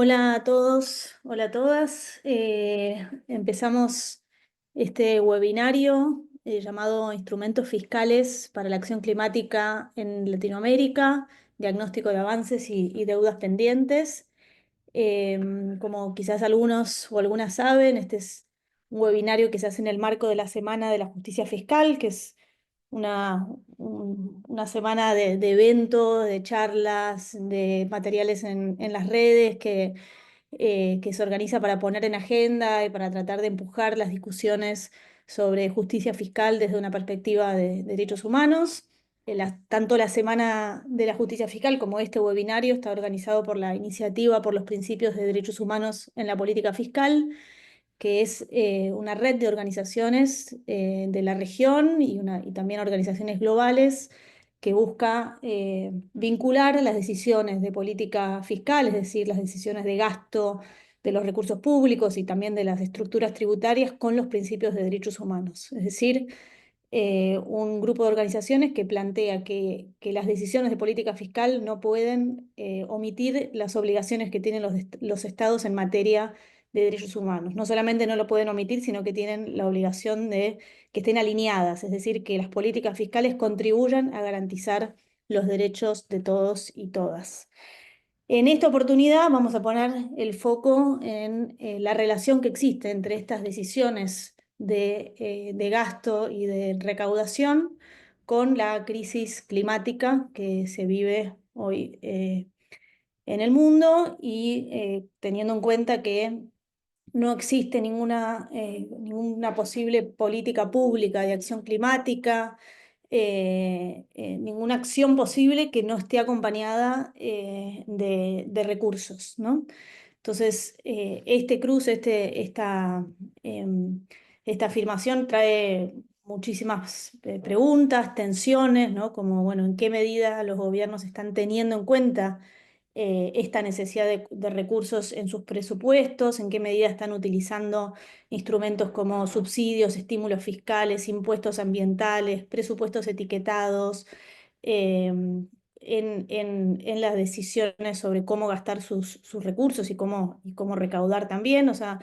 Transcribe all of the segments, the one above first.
Hola a todos, hola a todas. Empezamos este webinario llamado Instrumentos Fiscales para la Acción Climática en Latinoamérica, diagnóstico de avances y deudas pendientes. Como quizás algunos o algunas saben, este es un webinario que se hace en el marco de la Semana de la Justicia Fiscal, que es una semana de eventos, de charlas, de materiales en las redes que se organiza para poner en agenda y para tratar de empujar las discusiones sobre justicia fiscal desde una perspectiva de derechos humanos. Tanto la Semana de la Justicia Fiscal como este webinario está organizado por la Iniciativa por los Principios de Derechos Humanos en la Política Fiscal, que es una red de organizaciones de la región y también organizaciones globales que busca vincular las decisiones de política fiscal, es decir, las decisiones de gasto de los recursos públicos y también de las estructuras tributarias con los principios de derechos humanos. Es decir, un grupo de organizaciones que plantea que las decisiones de política fiscal no pueden omitir las obligaciones que tienen los estados en materia de derechos humanos. No solamente no lo pueden omitir, sino que tienen la obligación de que estén alineadas, es decir, que las políticas fiscales contribuyan a garantizar los derechos de todos y todas. En esta oportunidad vamos a poner el foco en la relación que existe entre estas decisiones de gasto y de recaudación con la crisis climática que se vive hoy en el mundo y teniendo en cuenta que no existe ninguna posible política pública de acción climática, ninguna acción posible que no esté acompañada de recursos, ¿no? Entonces, este cruce, esta afirmación trae muchísimas preguntas, tensiones, ¿no? Como, bueno, en qué medida los gobiernos están teniendo en cuenta esta necesidad de recursos en sus presupuestos, en qué medida están utilizando instrumentos como subsidios, estímulos fiscales, impuestos ambientales, presupuestos etiquetados, en las decisiones sobre cómo gastar sus recursos y cómo recaudar también. O sea,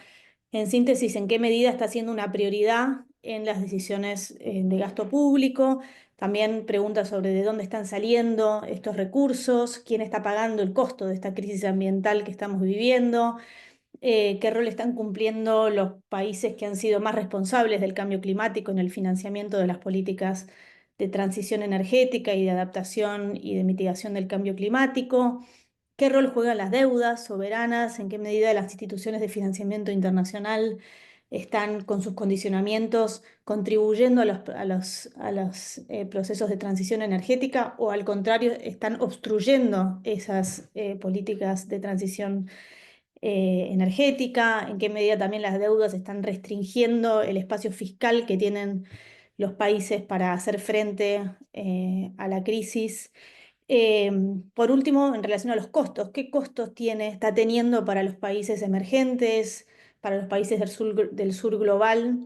en síntesis, en qué medida está siendo una prioridad en las decisiones de gasto público. También preguntas sobre de dónde están saliendo estos recursos, quién está pagando el costo de esta crisis ambiental que estamos viviendo, qué rol están cumpliendo los países que han sido más responsables del cambio climático en el financiamiento de las políticas de transición energética y de adaptación y de mitigación del cambio climático. ¿Qué rol juegan las deudas soberanas? ¿En qué medida las instituciones de financiamiento internacional están con sus condicionamientos contribuyendo a los procesos de transición energética o al contrario están obstruyendo esas políticas de transición energética? ¿En qué medida también las deudas están restringiendo el espacio fiscal que tienen los países para hacer frente a la crisis? Eh, por último, en relación a los costos, ¿qué costos está teniendo para los países emergentes, para los países del sur global,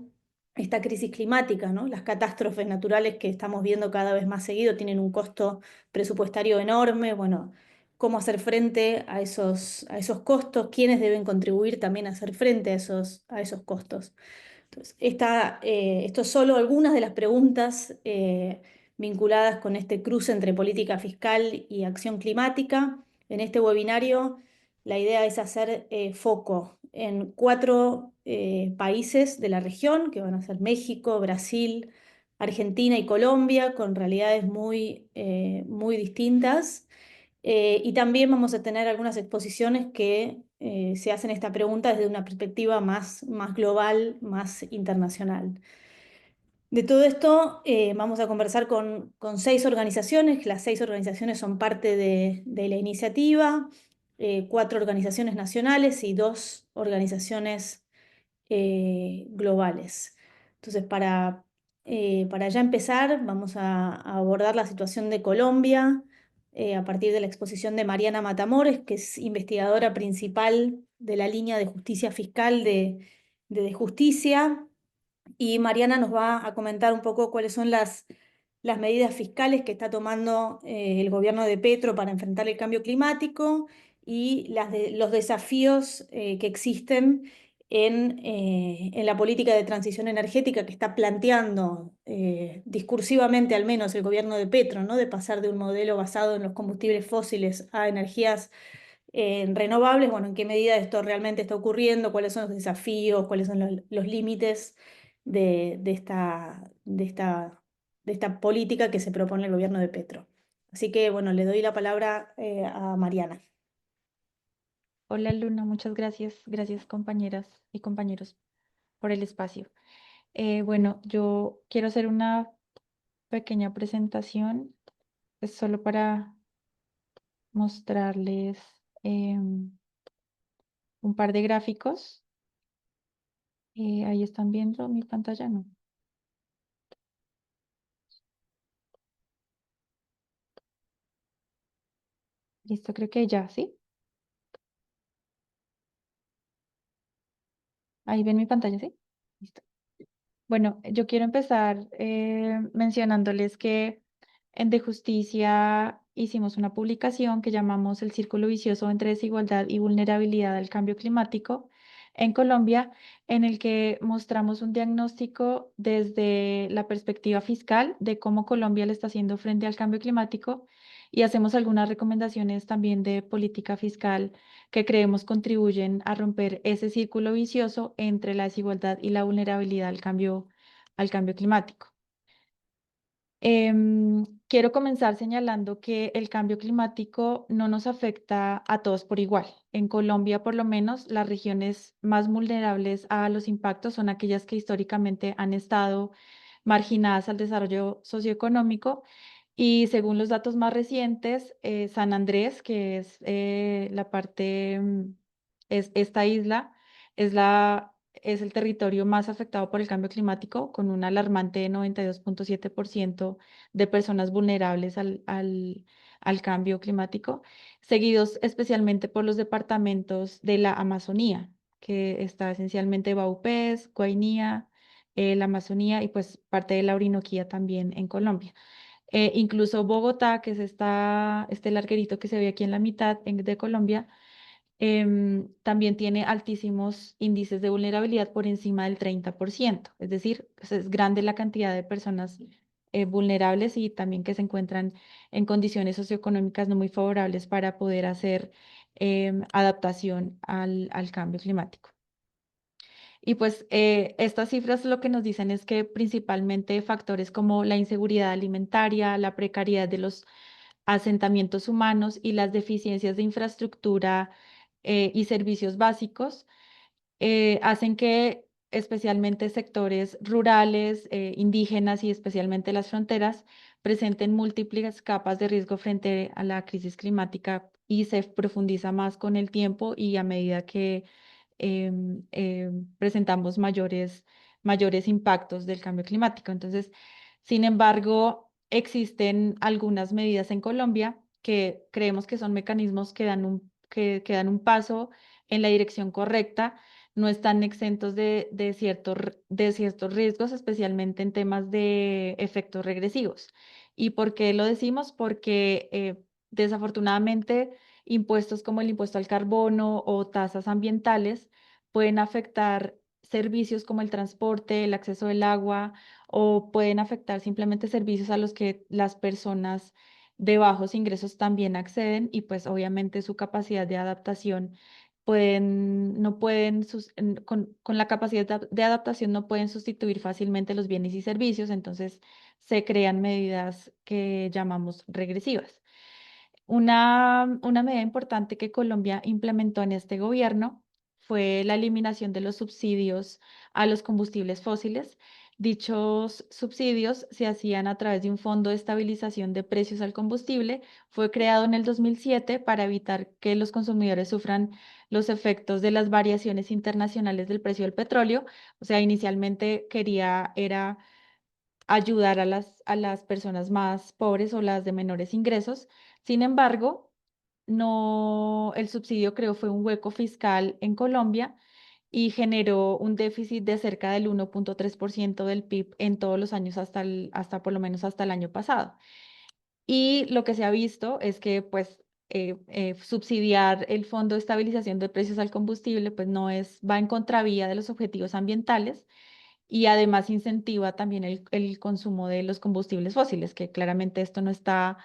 esta crisis climática, ¿no? Las catástrofes naturales que estamos viendo cada vez más seguido tienen un costo presupuestario enorme. Bueno, ¿cómo hacer frente a esos costos? ¿Quiénes deben contribuir también a hacer frente a esos costos? Entonces, esto es solo algunas de las preguntas vinculadas con este cruce entre política fiscal y acción climática. En este webinario, la idea es hacer foco en 4 países de la región, que van a ser México, Brasil, Argentina y Colombia, con realidades muy distintas. Y también vamos a tener algunas exposiciones que se hacen esta pregunta desde una perspectiva más global, más internacional. De todo esto vamos a conversar con 6 organizaciones. Las 6 organizaciones son parte de la iniciativa, 4 organizaciones nacionales y 2 organizaciones globales. Entonces, para ya empezar, vamos a abordar la situación de Colombia a partir de la exposición de Mariana Matamores, que es investigadora principal de la línea de justicia fiscal de Justicia. Y Mariana nos va a comentar un poco cuáles son las medidas fiscales que está tomando el gobierno de Petro para enfrentar el cambio climático y los desafíos que existen en la política de transición energética que está planteando discursivamente al menos el gobierno de Petro, ¿no? De pasar de un modelo basado en los combustibles fósiles a energías renovables. Bueno, ¿en qué medida esto realmente está ocurriendo? ¿Cuáles son los desafíos? ¿Cuáles son los límites de esta política que se propone el gobierno de Petro? Así que, bueno, le doy la palabra a Mariana. Hola Luna, muchas gracias. Gracias compañeras y compañeros por el espacio. Bueno, yo quiero hacer una pequeña presentación, pues solo para mostrarles un par de gráficos. Ahí están viendo mi pantalla, ¿no? Listo, creo que ya, ¿sí? Ahí ven mi pantalla, ¿sí? Listo. Bueno, yo quiero empezar mencionándoles que en De Justicia hicimos una publicación que llamamos El Círculo Vicioso entre Desigualdad y Vulnerabilidad al Cambio Climático en Colombia, en el que mostramos un diagnóstico desde la perspectiva fiscal de cómo Colombia le está haciendo frente al cambio climático y hacemos algunas recomendaciones también de política fiscal que creemos contribuyen a romper ese círculo vicioso entre la desigualdad y la vulnerabilidad al cambio climático. Quiero comenzar señalando que el cambio climático no nos afecta a todos por igual. En Colombia, por lo menos, las regiones más vulnerables a los impactos son aquellas que históricamente han estado marginadas al desarrollo socioeconómico y según los datos más recientes, San Andrés, que es la parte, es esta isla, es el territorio más afectado por el cambio climático, con un alarmante 92,7% de personas vulnerables al cambio climático, seguidos especialmente por los departamentos de la Amazonía, que está esencialmente Vaupés, Guainía, la Amazonía y pues parte de la Orinoquía también en Colombia. Incluso Bogotá, que es este larguerito que se ve aquí en la mitad de Colombia, también tiene altísimos índices de vulnerabilidad por encima del 30%. Es decir, pues, es grande la cantidad de personas vulnerables y también que se encuentran en condiciones socioeconómicas no muy favorables para poder hacer adaptación al cambio climático. Y pues estas cifras lo que nos dicen es que principalmente factores como la inseguridad alimentaria, la precariedad de los asentamientos humanos y las deficiencias de infraestructura y servicios básicos hacen que especialmente sectores rurales, indígenas y especialmente las fronteras presenten múltiples capas de riesgo frente a la crisis climática y se profundiza más con el tiempo y a medida que presentamos mayores impactos del cambio climático. Entonces, sin embargo, existen algunas medidas en Colombia que creemos que son mecanismos que dan un paso en la dirección correcta, no están exentos de ciertos riesgos, especialmente en temas de efectos regresivos. ¿Y por qué lo decimos? Porque desafortunadamente impuestos como el impuesto al carbono o tasas ambientales pueden afectar servicios como el transporte, el acceso al agua o pueden afectar simplemente servicios a los que las personas de bajos ingresos también acceden y pues obviamente su capacidad de adaptación no pueden, con la capacidad de adaptación no pueden sustituir fácilmente los bienes y servicios, entonces se crean medidas que llamamos regresivas. Una medida importante que Colombia implementó en este gobierno fue la eliminación de los subsidios a los combustibles fósiles. Dichos subsidios se hacían a través de un fondo de estabilización de precios al combustible. Fue creado en el 2007 para evitar que los consumidores sufran los efectos de las variaciones internacionales del precio del petróleo. O sea, inicialmente era ayudar a las personas más pobres o las de menores ingresos. Sin embargo, no, el subsidio creo fue un hueco fiscal en Colombia y generó un déficit de cerca del 1,3% del PIB en todos los años hasta por lo menos hasta el año pasado. Y lo que se ha visto es que pues subsidiar el Fondo de Estabilización de Precios al Combustible, pues va en contravía de los objetivos ambientales y además incentiva también el consumo de los combustibles fósiles, que claramente esto no está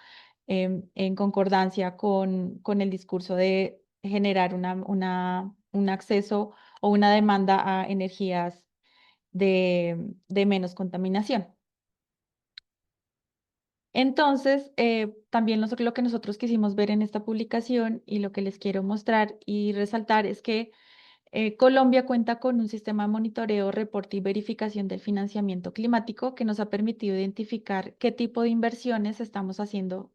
en concordancia con el discurso de generar un acceso o una demanda a energías de menos contaminación. Entonces, también lo que nosotros quisimos ver en esta publicación y lo que les quiero mostrar y resaltar es que Colombia cuenta con un sistema de monitoreo, reporte y verificación del financiamiento climático que nos ha permitido identificar qué tipo de inversiones estamos haciendo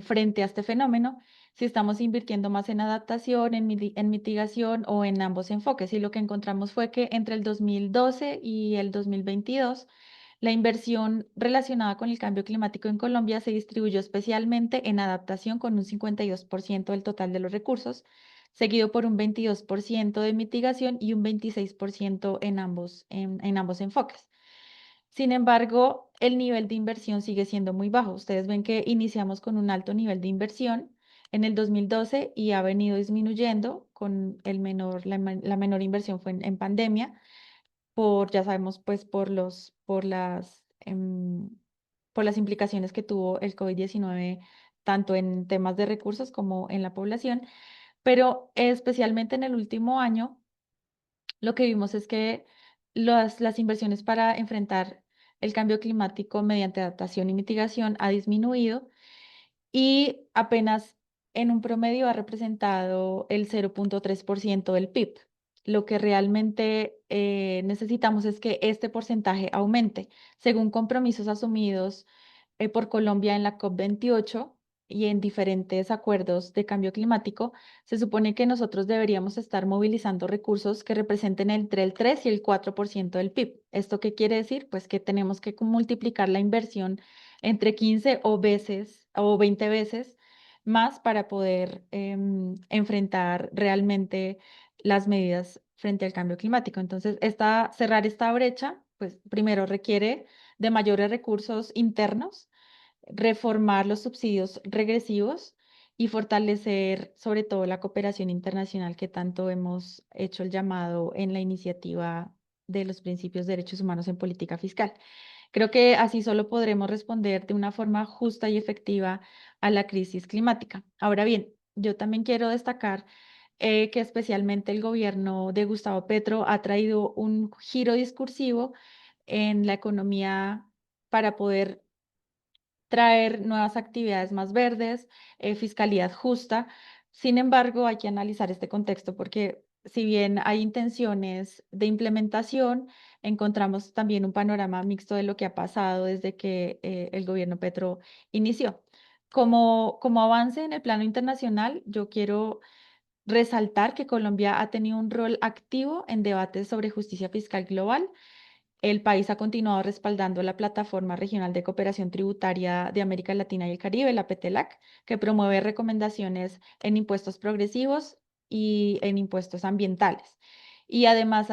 frente a este fenómeno, si estamos invirtiendo más en adaptación, en mitigación o en ambos enfoques. Y lo que encontramos fue que entre el 2012 y el 2022, la inversión relacionada con el cambio climático en Colombia se distribuyó especialmente en adaptación con un 52% del total de los recursos, seguido por un 22% de mitigación y un 26% en ambos enfoques. Sin embargo, el nivel de inversión sigue siendo muy bajo. Ustedes ven que iniciamos con un alto nivel de inversión en el 2012 y ha venido disminuyendo con la menor inversión fue en pandemia, ya sabemos, pues por las implicaciones que tuvo el COVID-19 tanto en temas de recursos como en la población, pero especialmente en el último año lo que vimos es que las inversiones para enfrentar el cambio climático mediante adaptación y mitigación ha disminuido y apenas en un promedio ha representado el 0,3% del PIB. Lo que realmente necesitamos es que este porcentaje aumente, según compromisos asumidos por Colombia en la COP28 y en diferentes acuerdos de cambio climático. Se supone que nosotros deberíamos estar movilizando recursos que representen entre el 3 y el 4% del PIB. ¿Esto qué quiere decir? Pues que tenemos que multiplicar la inversión entre 15 o veces o 20 veces más para poder enfrentar realmente las medidas frente al cambio climático. Entonces, cerrar esta brecha, pues primero requiere de mayores recursos internos, reformar los subsidios regresivos y fortalecer sobre todo la cooperación internacional que tanto hemos hecho el llamado en la iniciativa de los principios de derechos humanos en política fiscal. Creo que así solo podremos responder de una forma justa y efectiva a la crisis climática. Ahora bien, yo también quiero destacar que especialmente el gobierno de Gustavo Petro ha traído un giro discursivo en la economía para poder traer nuevas actividades más verdes, fiscalidad justa. Sin embargo, hay que analizar este contexto porque si bien hay intenciones de implementación, encontramos también un panorama mixto de lo que ha pasado desde que el gobierno Petro inició. Como avance en el plano internacional, yo quiero resaltar que Colombia ha tenido un rol activo en debates sobre justicia fiscal global. El país ha continuado respaldando la Plataforma Regional de Cooperación Tributaria de América Latina y el Caribe, la PETELAC, que promueve recomendaciones en impuestos progresivos y en impuestos ambientales. Y además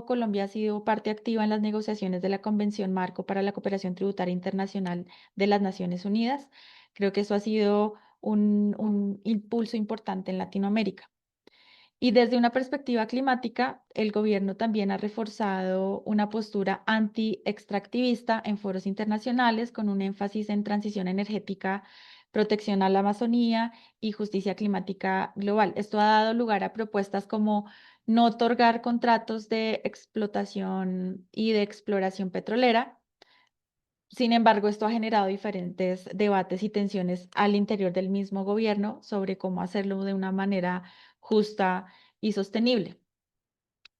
Colombia ha sido parte activa en las negociaciones de la Convención Marco para la Cooperación Tributaria Internacional de las Naciones Unidas. Creo que eso ha sido un impulso importante en Latinoamérica. Y desde una perspectiva climática, el gobierno también ha reforzado una postura anti-extractivista en foros internacionales con un énfasis en transición energética, protección a la Amazonía y justicia climática global. Esto ha dado lugar a propuestas como no otorgar contratos de explotación y de exploración petrolera. Sin embargo, esto ha generado diferentes debates y tensiones al interior del mismo gobierno sobre cómo hacerlo de una manera justa y sostenible.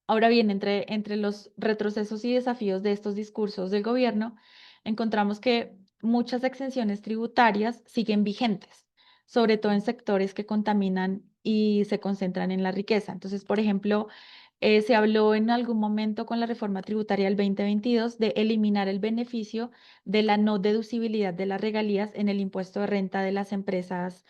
Ahora bien, entre los retrocesos y desafíos de estos discursos del gobierno, encontramos que muchas exenciones tributarias siguen vigentes, sobre todo en sectores que contaminan y se concentran en la riqueza. Entonces, por ejemplo, se habló en algún momento con la reforma tributaria del 2022 de eliminar el beneficio de la no deducibilidad de las regalías en el impuesto de renta de las empresas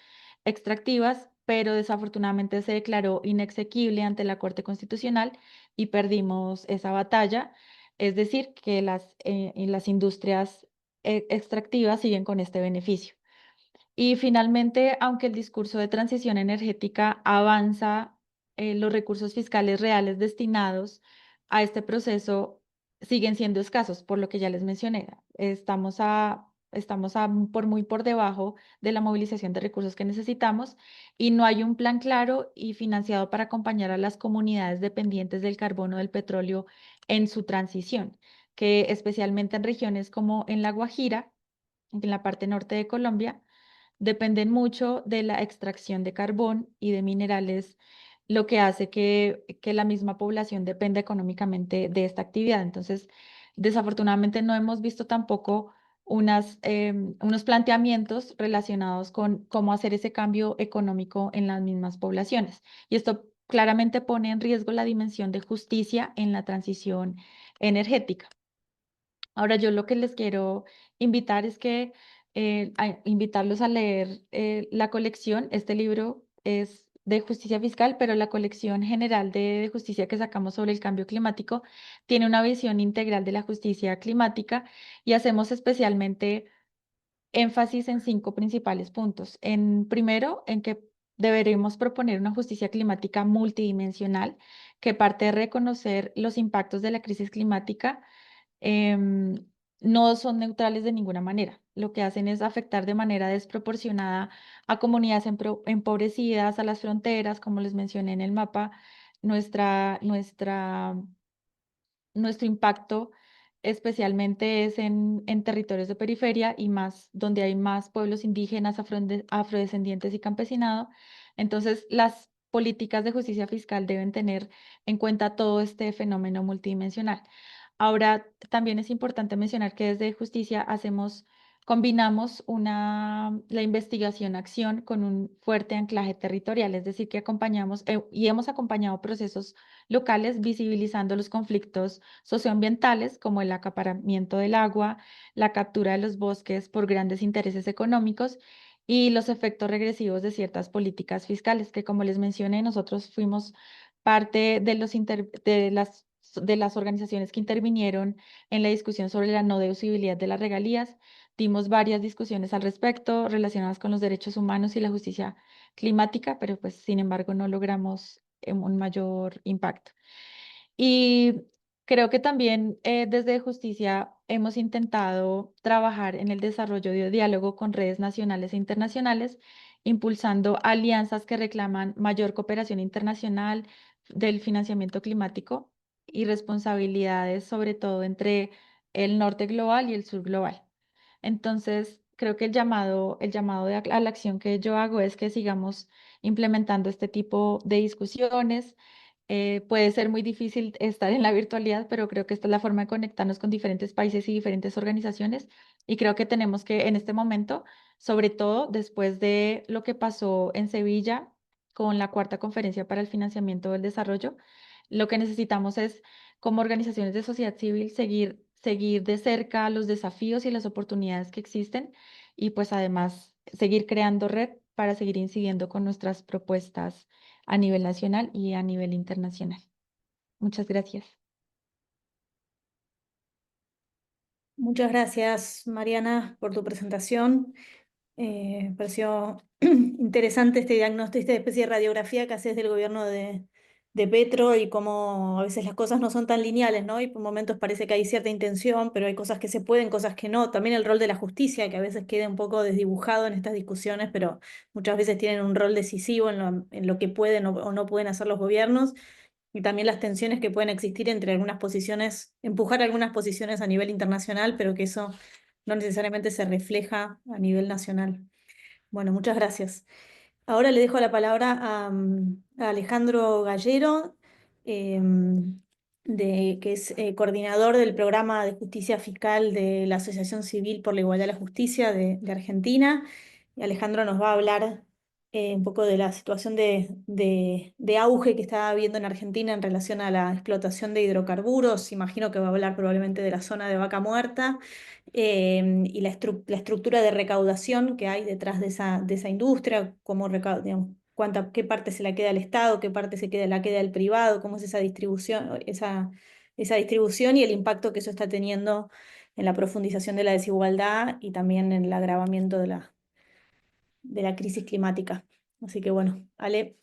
extractivas, pero desafortunadamente se declaró inexequible ante la Corte Constitucional y perdimos esa batalla. Es decir, que las industrias extractivas siguen con este beneficio. Y finalmente, aunque el discurso de transición energética avanza, los recursos fiscales reales destinados a este proceso siguen siendo escasos, por lo que ya les mencioné. Por muy por debajo de la movilización de recursos que necesitamos y no hay un plan claro y financiado para acompañar a las comunidades dependientes del carbono del petróleo en su transición, que especialmente en regiones como en La Guajira, en la parte norte de Colombia, dependen mucho de la extracción de carbón y de minerales, lo que hace que la misma población dependa económicamente de esta actividad. Entonces, desafortunadamente no hemos visto tampoco unos planteamientos relacionados con cómo hacer ese cambio económico en las mismas poblaciones. Y esto claramente pone en riesgo la dimensión de justicia en la transición energética. Ahora, yo lo que les quiero invitar es que invitarlos a leer la colección. Este libro es de justicia fiscal, pero la colección general de justicia que sacamos sobre el cambio climático tiene una visión integral de la justicia climática y hacemos especialmente énfasis en cinco principales puntos. Primero, en que deberemos proponer una justicia climática multidimensional que parte de reconocer los impactos de la crisis climática em, no son neutrales de ninguna manera. Lo que hacen es afectar de manera desproporcionada a comunidades empobrecidas, a las fronteras, como les mencioné en el mapa, nuestra, nuestra nuestro impacto especialmente es en territorios de periferia y más donde hay más pueblos indígenas, afrodescendientes y campesinado. Entonces, las políticas de justicia fiscal deben tener en cuenta todo este fenómeno multidimensional. Ahora, también es importante mencionar que desde justicia combinamos la investigación-acción con un fuerte anclaje territorial, es decir, que acompañamos y hemos acompañado procesos locales visibilizando los conflictos socioambientales como el acaparamiento del agua, la captura de los bosques por grandes intereses económicos y los efectos regresivos de ciertas políticas fiscales, que como les mencioné, nosotros fuimos parte de las organizaciones que intervinieron en la discusión sobre la no deducibilidad de las regalías. Dimos varias discusiones al respecto relacionadas con los derechos humanos y la justicia climática, pero pues sin embargo no logramos un mayor impacto. Y creo que también desde Justicia hemos intentado trabajar en el desarrollo de diálogo con redes nacionales e internacionales, impulsando alianzas que reclaman mayor cooperación internacional del financiamiento climático y responsabilidades, sobre todo entre el norte global y el sur global. Entonces, creo que el llamado a la acción que yo hago es que sigamos implementando este tipo de discusiones. Puede ser muy difícil estar en la virtualidad, pero creo que esta es la forma de conectarnos con diferentes países y diferentes organizaciones. Y creo que tenemos que en este momento, sobre todo después de lo que pasó en Sevilla con la cuarta conferencia para el financiamiento del desarrollo, lo que necesitamos es, como organizaciones de sociedad civil, seguir de cerca los desafíos y las oportunidades que existen y pues además seguir creando red para seguir incidiendo con nuestras propuestas a nivel nacional y a nivel internacional. Muchas gracias. Muchas gracias, Mariana, por tu presentación. Me pareció interesante este diagnóstico, esta especie de radiografía que haces del gobierno de Petro y cómo a veces las cosas no son tan lineales, ¿no? Y por momentos parece que hay cierta intención, pero hay cosas que se pueden, cosas que no. También el rol de la justicia, que a veces queda un poco desdibujado en estas discusiones, pero muchas veces tienen un rol decisivo en lo que pueden o no pueden hacer los gobiernos. Y también las tensiones que pueden existir entre algunas posiciones, empujar algunas posiciones a nivel internacional, pero que eso no necesariamente se refleja a nivel nacional. Bueno, muchas gracias. Ahora le dejo la palabra a Alejandro Gallero, que es coordinador del programa de justicia fiscal de la Asociación Civil por la Igualdad y la Justicia de Argentina. Y Alejandro nos va a hablar un poco de la situación de auge que está habiendo en Argentina en relación a la explotación de hidrocarburos. Imagino que va a hablar probablemente de la zona de Vaca Muerta y la estructura de recaudación que hay detrás de esa industria, digamos, qué parte se la queda al Estado, qué parte la queda al privado, cómo es esa distribución y el impacto que eso está teniendo en la profundización de la desigualdad y también en el agravamiento de la crisis climática. Así que bueno, Ale.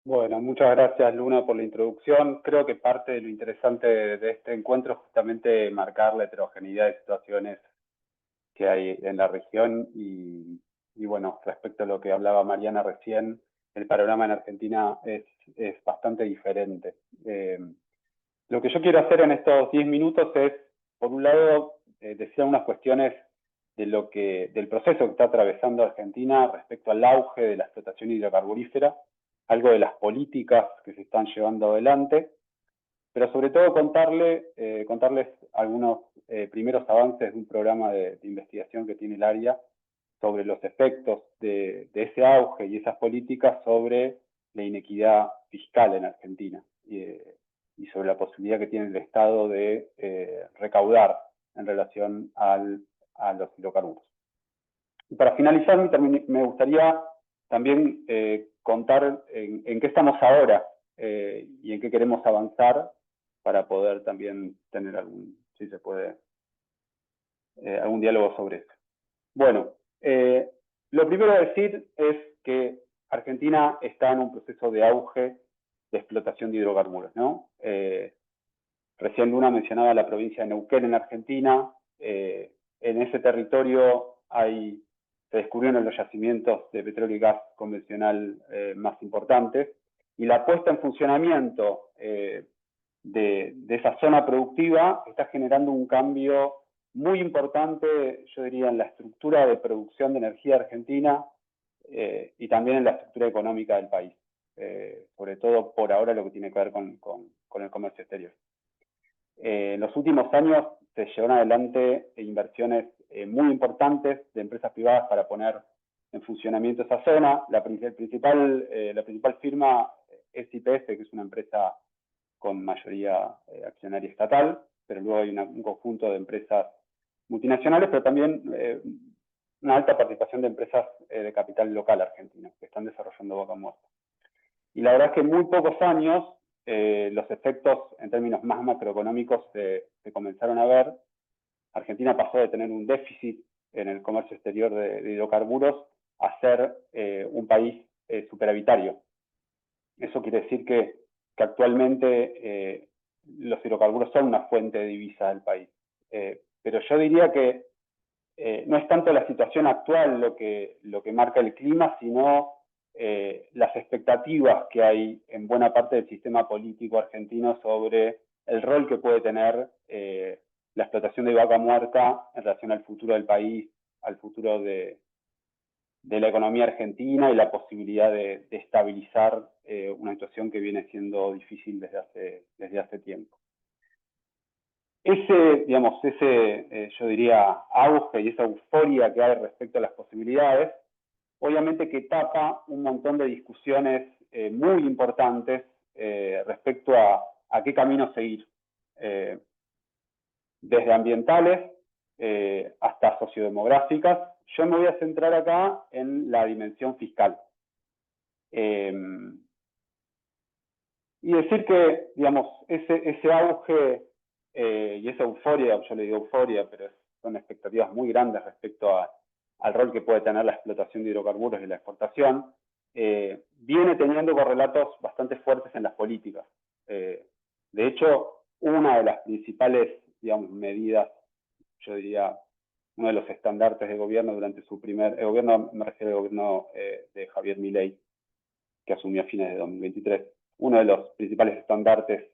Bueno, muchas gracias Luna por la introducción. Creo que parte de lo interesante de este encuentro es justamente marcar la heterogeneidad de situaciones que hay en la región y bueno, respecto a lo que hablaba Mariana recién, el panorama en Argentina es bastante diferente. Lo que yo quiero hacer en estos 10 minutos es, por un lado, decir unas cuestiones del proceso que está atravesando Argentina respecto al auge de la explotación hidrocarburífera, algo de las políticas que se están llevando adelante, pero sobre todo contarles algunos primeros avances de un programa de investigación que tiene el área sobre los efectos de ese auge y esas políticas sobre la inequidad fiscal en Argentina y sobre la posibilidad que tiene el Estado de recaudar en relación a los hidrocarburos. Y para finalizar, me gustaría también contar en qué estamos ahora y en qué queremos avanzar para poder también tener si se puede, algún diálogo sobre eso. Bueno, lo primero a decir es que Argentina está en un proceso de auge de explotación de hidrocarburos, ¿no? Recién Luna mencionaba la provincia de Neuquén en Argentina. En ese territorio se descubrieron los yacimientos de petróleo y gas convencional más importantes, y la puesta en funcionamiento de esa zona productiva está generando un cambio muy importante, yo diría, en la estructura de producción de energía argentina y también en la estructura económica del país, sobre todo por ahora lo que tiene que ver con el comercio exterior. En los últimos años se llevaron adelante inversiones muy importantes de empresas privadas para poner en funcionamiento esa zona. La principal firma es YPF, que es una empresa con mayoría accionaria estatal, pero luego hay un conjunto de empresas multinacionales, pero también una alta participación de empresas de capital local argentino que están desarrollando Vaca Muerta. Y la verdad es que en muy pocos años los efectos en términos más macroeconómicos se comenzaron a ver. Argentina pasó de tener un déficit en el comercio exterior de hidrocarburos a ser un país superavitario. Eso quiere decir que actualmente los hidrocarburos son una fuente de divisa del país. Pero yo diría que no es tanto la situación actual lo que marca el clima, sino las expectativas que hay en buena parte del sistema político argentino sobre el rol que puede tener la explotación de Vaca Muerta en relación al futuro del país, al futuro de la economía argentina y la posibilidad de estabilizar una situación que viene siendo difícil desde hace tiempo. Yo diría, auge y esa euforia que hay respecto a las posibilidades, obviamente que tapa un montón de discusiones muy importantes respecto a qué camino seguir, desde ambientales hasta sociodemográficas. Yo me voy a centrar acá en la dimensión fiscal. Y decir que, digamos, ese auge y esa euforia, yo le digo euforia, pero son expectativas muy grandes respecto al rol que puede tener la explotación de hidrocarburos y la exportación, viene teniendo correlatos bastante fuertes en las políticas. De hecho, una de las principales, digamos, medidas, yo diría, uno de los estandartes de gobierno durante su el gobierno, me refiero al gobierno de Javier Milei, que asumió a fines de 2023. Uno de los principales estandartes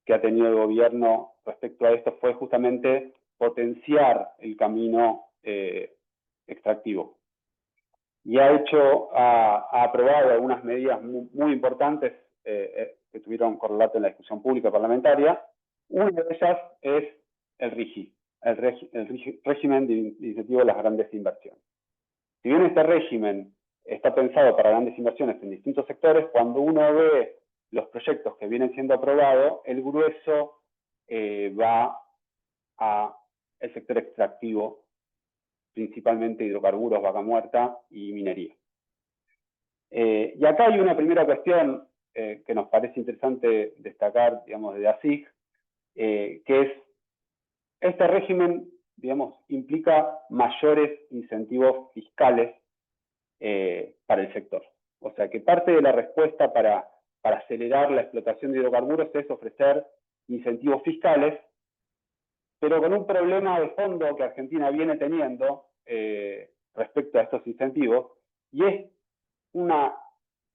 que ha tenido el gobierno respecto a esto fue justamente potenciar el camino extractivo. Y ha aprobado algunas medidas muy importantes que tuvieron correlato en la discusión pública parlamentaria. Una de ellas es el RIGI, el régimen de incentivo de las grandes inversiones. Si bien este régimen está pensado para grandes inversiones en distintos sectores, cuando uno ve los proyectos que vienen siendo aprobados, el grueso va al sector extractivo, principalmente hidrocarburos, vaca muerta y minería. Y acá hay una primera cuestión que nos parece interesante destacar, digamos, de ASIC, que es este régimen digamos, implica mayores incentivos fiscales para el sector. O sea que parte de la respuesta para acelerar la explotación de hidrocarburos es ofrecer incentivos fiscales, pero con un problema de fondo que Argentina viene teniendo respecto a estos incentivos, y es una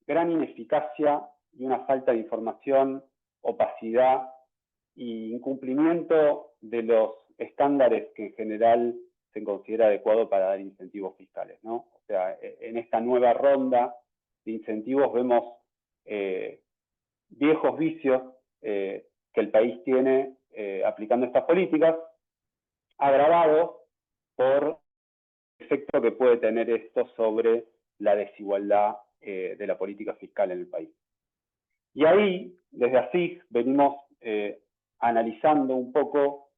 gran ineficacia y una falta de información, opacidad e incumplimiento de los estándares que en general se considera adecuado para dar incentivos fiscales, ¿no? O sea, en esta nueva ronda de incentivos vemos viejos vicios que el país tiene aplicando estas políticas, agravados por el efecto que puede tener esto sobre la desigualdad de la política fiscal en el país. Y ahí, desde ASIG, venimos analizando un poco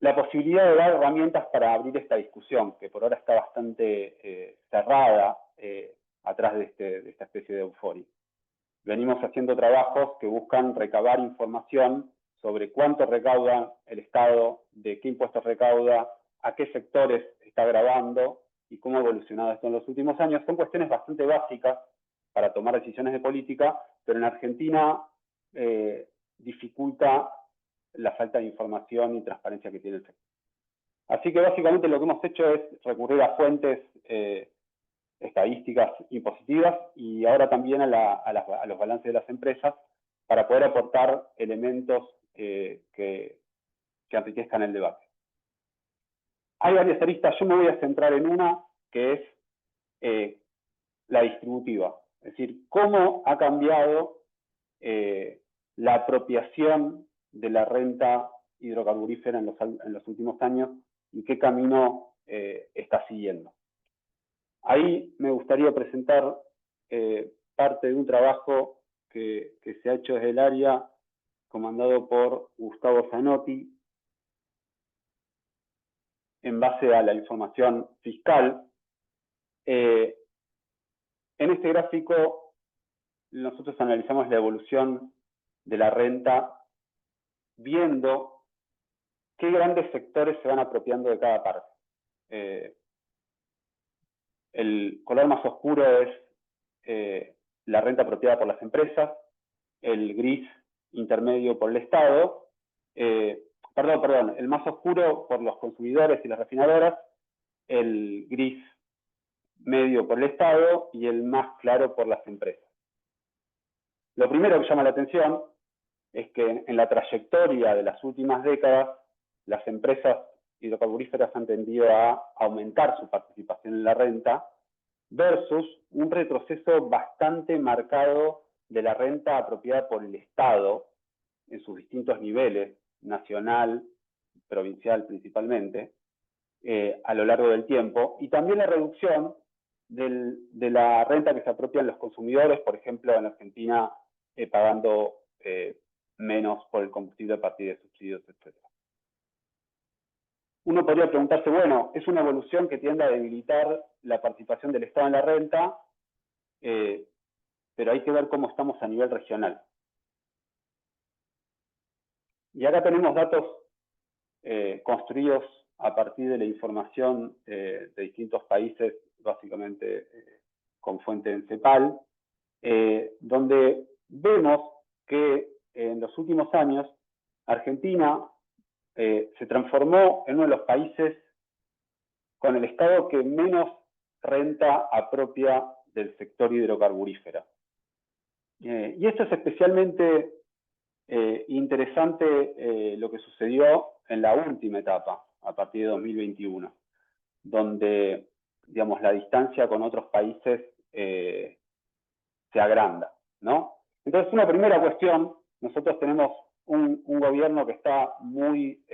la posibilidad de dar herramientas para abrir esta discusión, que por ahora está bastante cerrada atrás de esta especie de euforia. Venimos haciendo trabajos que buscan recabar información sobre cuánto recauda el Estado, de qué impuestos recauda, a qué sectores está gravando y cómo ha evolucionado esto en los últimos años. Son cuestiones bastante básicas para tomar decisiones de política, pero en Argentina dificulta la falta de información y transparencia que tiene el sector. Así que básicamente lo que hemos hecho es recurrir a fuentes estadísticas impositivas y ahora también a los balances de las empresas para poder aportar elementos que enriquezcan el debate. Hay varias aristas, yo me voy a centrar en una que es la distributiva, es decir, cómo ha cambiado la apropiación de la renta hidrocarburífera en los últimos años y qué camino está siguiendo. Ahí me gustaría presentar parte de un trabajo que se ha hecho desde el área comandado por Gustavo Zanotti en base a la información fiscal. En este gráfico nosotros analizamos la evolución de la renta viendo qué grandes sectores se van apropiando de cada parte. El color más oscuro es la renta apropiada por las empresas, el gris intermedio por el Estado, el más oscuro por los consumidores y las refinadoras, el gris medio por el Estado y el más claro por las empresas. Lo primero que llama la atención es que en la trayectoria de las últimas décadas, las empresas hidrocarburíferas han tendido a aumentar su participación en la renta versus un retroceso bastante marcado de la renta apropiada por el Estado en sus distintos niveles, nacional, provincial principalmente, a lo largo del tiempo, y también la reducción de la renta que se apropian los consumidores, por ejemplo, en Argentina pagando menos por el combustible a partir de subsidios, etc. Uno podría preguntarse, bueno, es una evolución que tiende a debilitar la participación del Estado en la renta, pero hay que ver cómo estamos a nivel regional. Y acá tenemos datos construidos a partir de la información de distintos países, básicamente con fuente en CEPAL, donde vemos que en los últimos años Argentina se transformó en uno de los países con el Estado que menos renta apropia del sector hidrocarburífero. Y esto es especialmente interesante lo que sucedió en la última etapa, a partir de 2021, donde, digamos, la distancia con otros países se agranda, ¿no? Entonces, una primera cuestión, nosotros tenemos un gobierno que está muy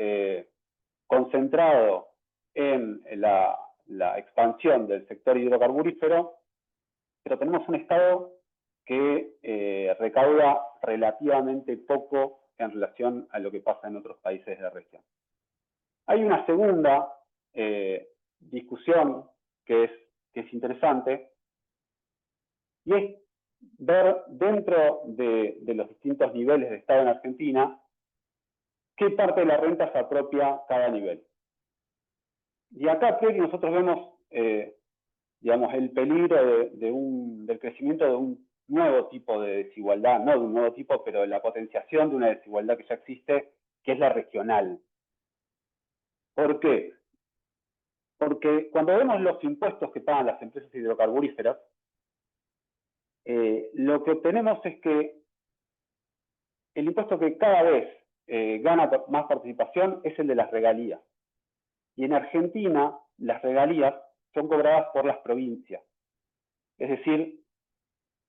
concentrado en la expansión del sector hidrocarburífero, pero tenemos un Estado que recauda relativamente poco en relación a lo que pasa en otros países de la región. Hay una segunda discusión que es interesante, y es ver dentro de los distintos niveles de Estado en Argentina qué parte de la renta se apropia cada nivel. Y acá creo que nosotros vemos, digamos, el peligro del crecimiento de un nuevo tipo de desigualdad, no de un nuevo tipo, pero de la potenciación de una desigualdad que ya existe, que es la regional. ¿Por qué? Porque cuando vemos los impuestos que pagan las empresas hidrocarburíferas, lo que obtenemos es que el impuesto que cada vez gana más participación es el de las regalías. Y en Argentina, las regalías son cobradas por las provincias. Es decir,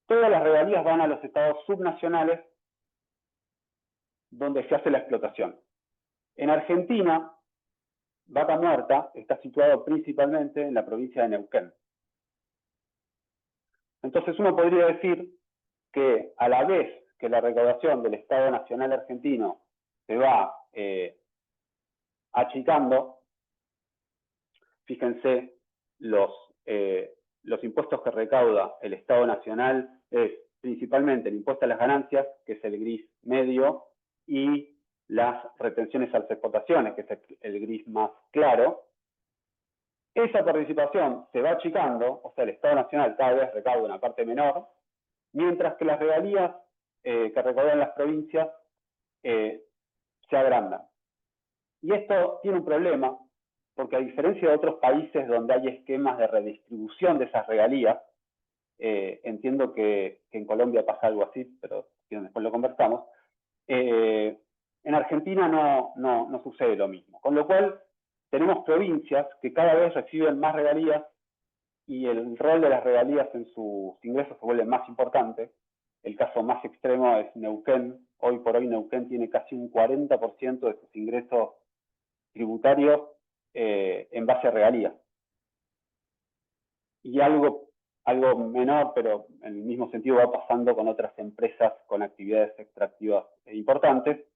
todas las regalías van a los estados subnacionales donde se hace la explotación. En Argentina, Vaca Muerta está situado principalmente en la provincia de Neuquén. Entonces uno podría decir que a la vez que la recaudación del Estado Nacional Argentino se va achicando, fíjense, los impuestos que recauda el Estado Nacional es principalmente el impuesto a las ganancias, que es el gris medio, y las retenciones a las exportaciones, que es el gris más claro. Esa participación se va achicando, o sea, el Estado Nacional cada vez recauda una parte menor, mientras que las regalías que recaudan las provincias se agrandan. Y esto tiene un problema, porque a diferencia de otros países donde hay esquemas de redistribución de esas regalías, entiendo que en Colombia pasa algo así, pero después lo conversamos, en Argentina no sucede lo mismo. Con lo cual, tenemos provincias que cada vez reciben más regalías y el rol de las regalías en sus ingresos se vuelve más importante. El caso más extremo es Neuquén. Hoy por hoy Neuquén tiene casi un 40% de sus ingresos tributarios en base a regalías. Y algo menor, pero en el mismo sentido va pasando con otras empresas con actividades extractivas importantes,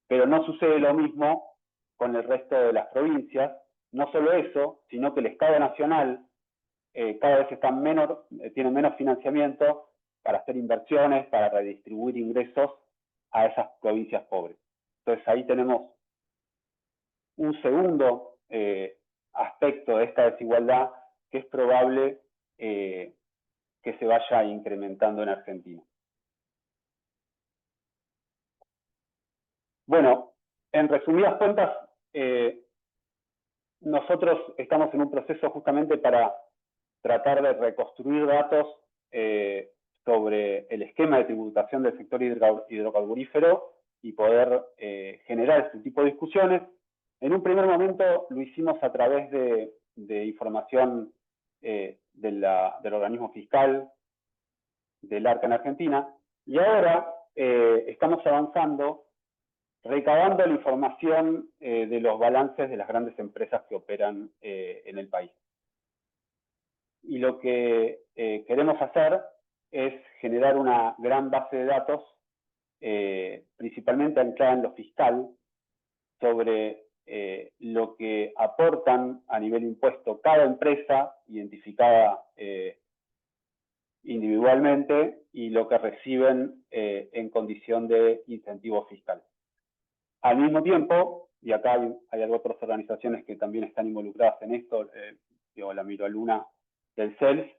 pero no sucede lo mismo con el resto de las provincias. No solo eso, sino que el Estado Nacional cada vez tiene menos financiamiento para hacer inversiones, para redistribuir ingresos a esas provincias pobres. Entonces ahí tenemos un segundo aspecto de esta desigualdad que es probable que se vaya incrementando en Argentina. Bueno, en resumidas cuentas, nosotros estamos en un proceso justamente para tratar de reconstruir datos sobre el esquema de tributación del sector hidrocarburífero y poder generar este tipo de discusiones. En un primer momento lo hicimos a través de información del organismo fiscal del ARCA en Argentina, y ahora estamos avanzando recabando la información de los balances de las grandes empresas que operan en el país. Y lo que queremos hacer es generar una gran base de datos, principalmente anclada en lo fiscal, sobre lo que aportan a nivel impuesto cada empresa identificada individualmente y lo que reciben en condición de incentivo fiscal. Al mismo tiempo, y acá hay otras organizaciones que también están involucradas en esto, la Miro a Luna del CELS,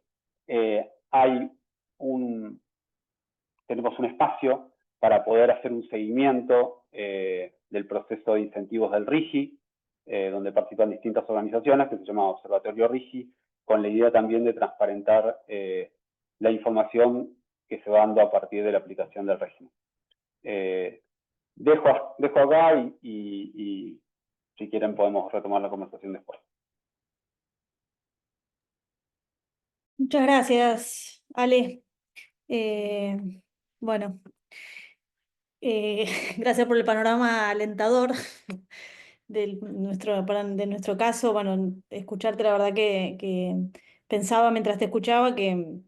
tenemos un espacio para poder hacer un seguimiento del proceso de incentivos del RIGI, donde participan distintas organizaciones, que se llama Observatorio RIGI, con la idea también de transparentar la información que se va dando a partir de la aplicación del régimen. Dejo acá y si quieren podemos retomar la conversación después. Muchas gracias, Ale. Bueno, gracias por el panorama alentador de nuestro caso. Bueno, escucharte, la verdad que pensaba mientras te escuchaba que,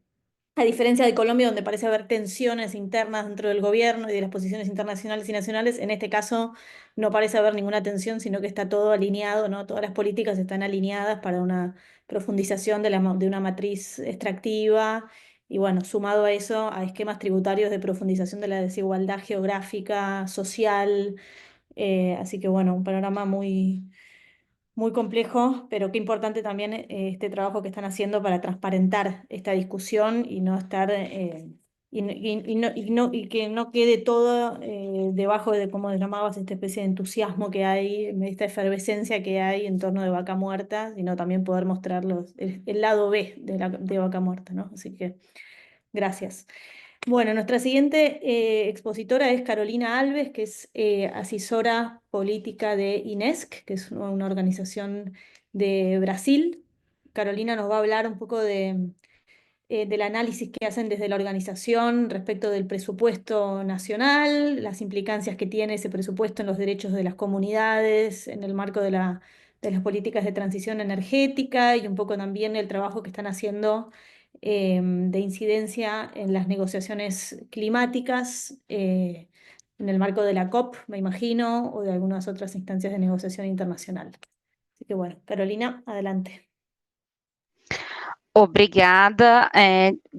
a diferencia de Colombia, donde parece haber tensiones internas dentro del gobierno y de las posiciones internacionales y nacionales, en este caso no parece haber ninguna tensión, sino que está todo alineado, ¿no? Todas las políticas están alineadas para una profundización de una matriz extractiva y, bueno, sumado a eso, a esquemas tributarios de profundización de la desigualdad geográfica, social, Así que bueno, un panorama muy, muy complejo, pero qué importante también este trabajo que están haciendo para transparentar esta discusión y no estar y que no quede todo debajo de, como llamabas, esta especie de entusiasmo que hay, esta efervescencia que hay en torno de Vaca Muerta, sino también poder mostrar el lado B de Vaca Muerta, ¿no? Así que gracias. Bueno, nuestra siguiente expositora es Carolina Alves, que es asesora política de INESC, que es una organización de Brasil. Carolina nos va a hablar un poco del análisis que hacen desde la organización respecto del presupuesto nacional, las implicancias que tiene ese presupuesto en los derechos de las comunidades, en el marco de las políticas de transición energética y un poco también el trabajo que están haciendo de incidencia en las negociaciones climáticas, en el marco de la COP, me imagino, o de algunas otras instancias de negociación internacional. Así que bueno, Carolina, adelante. Obrigada.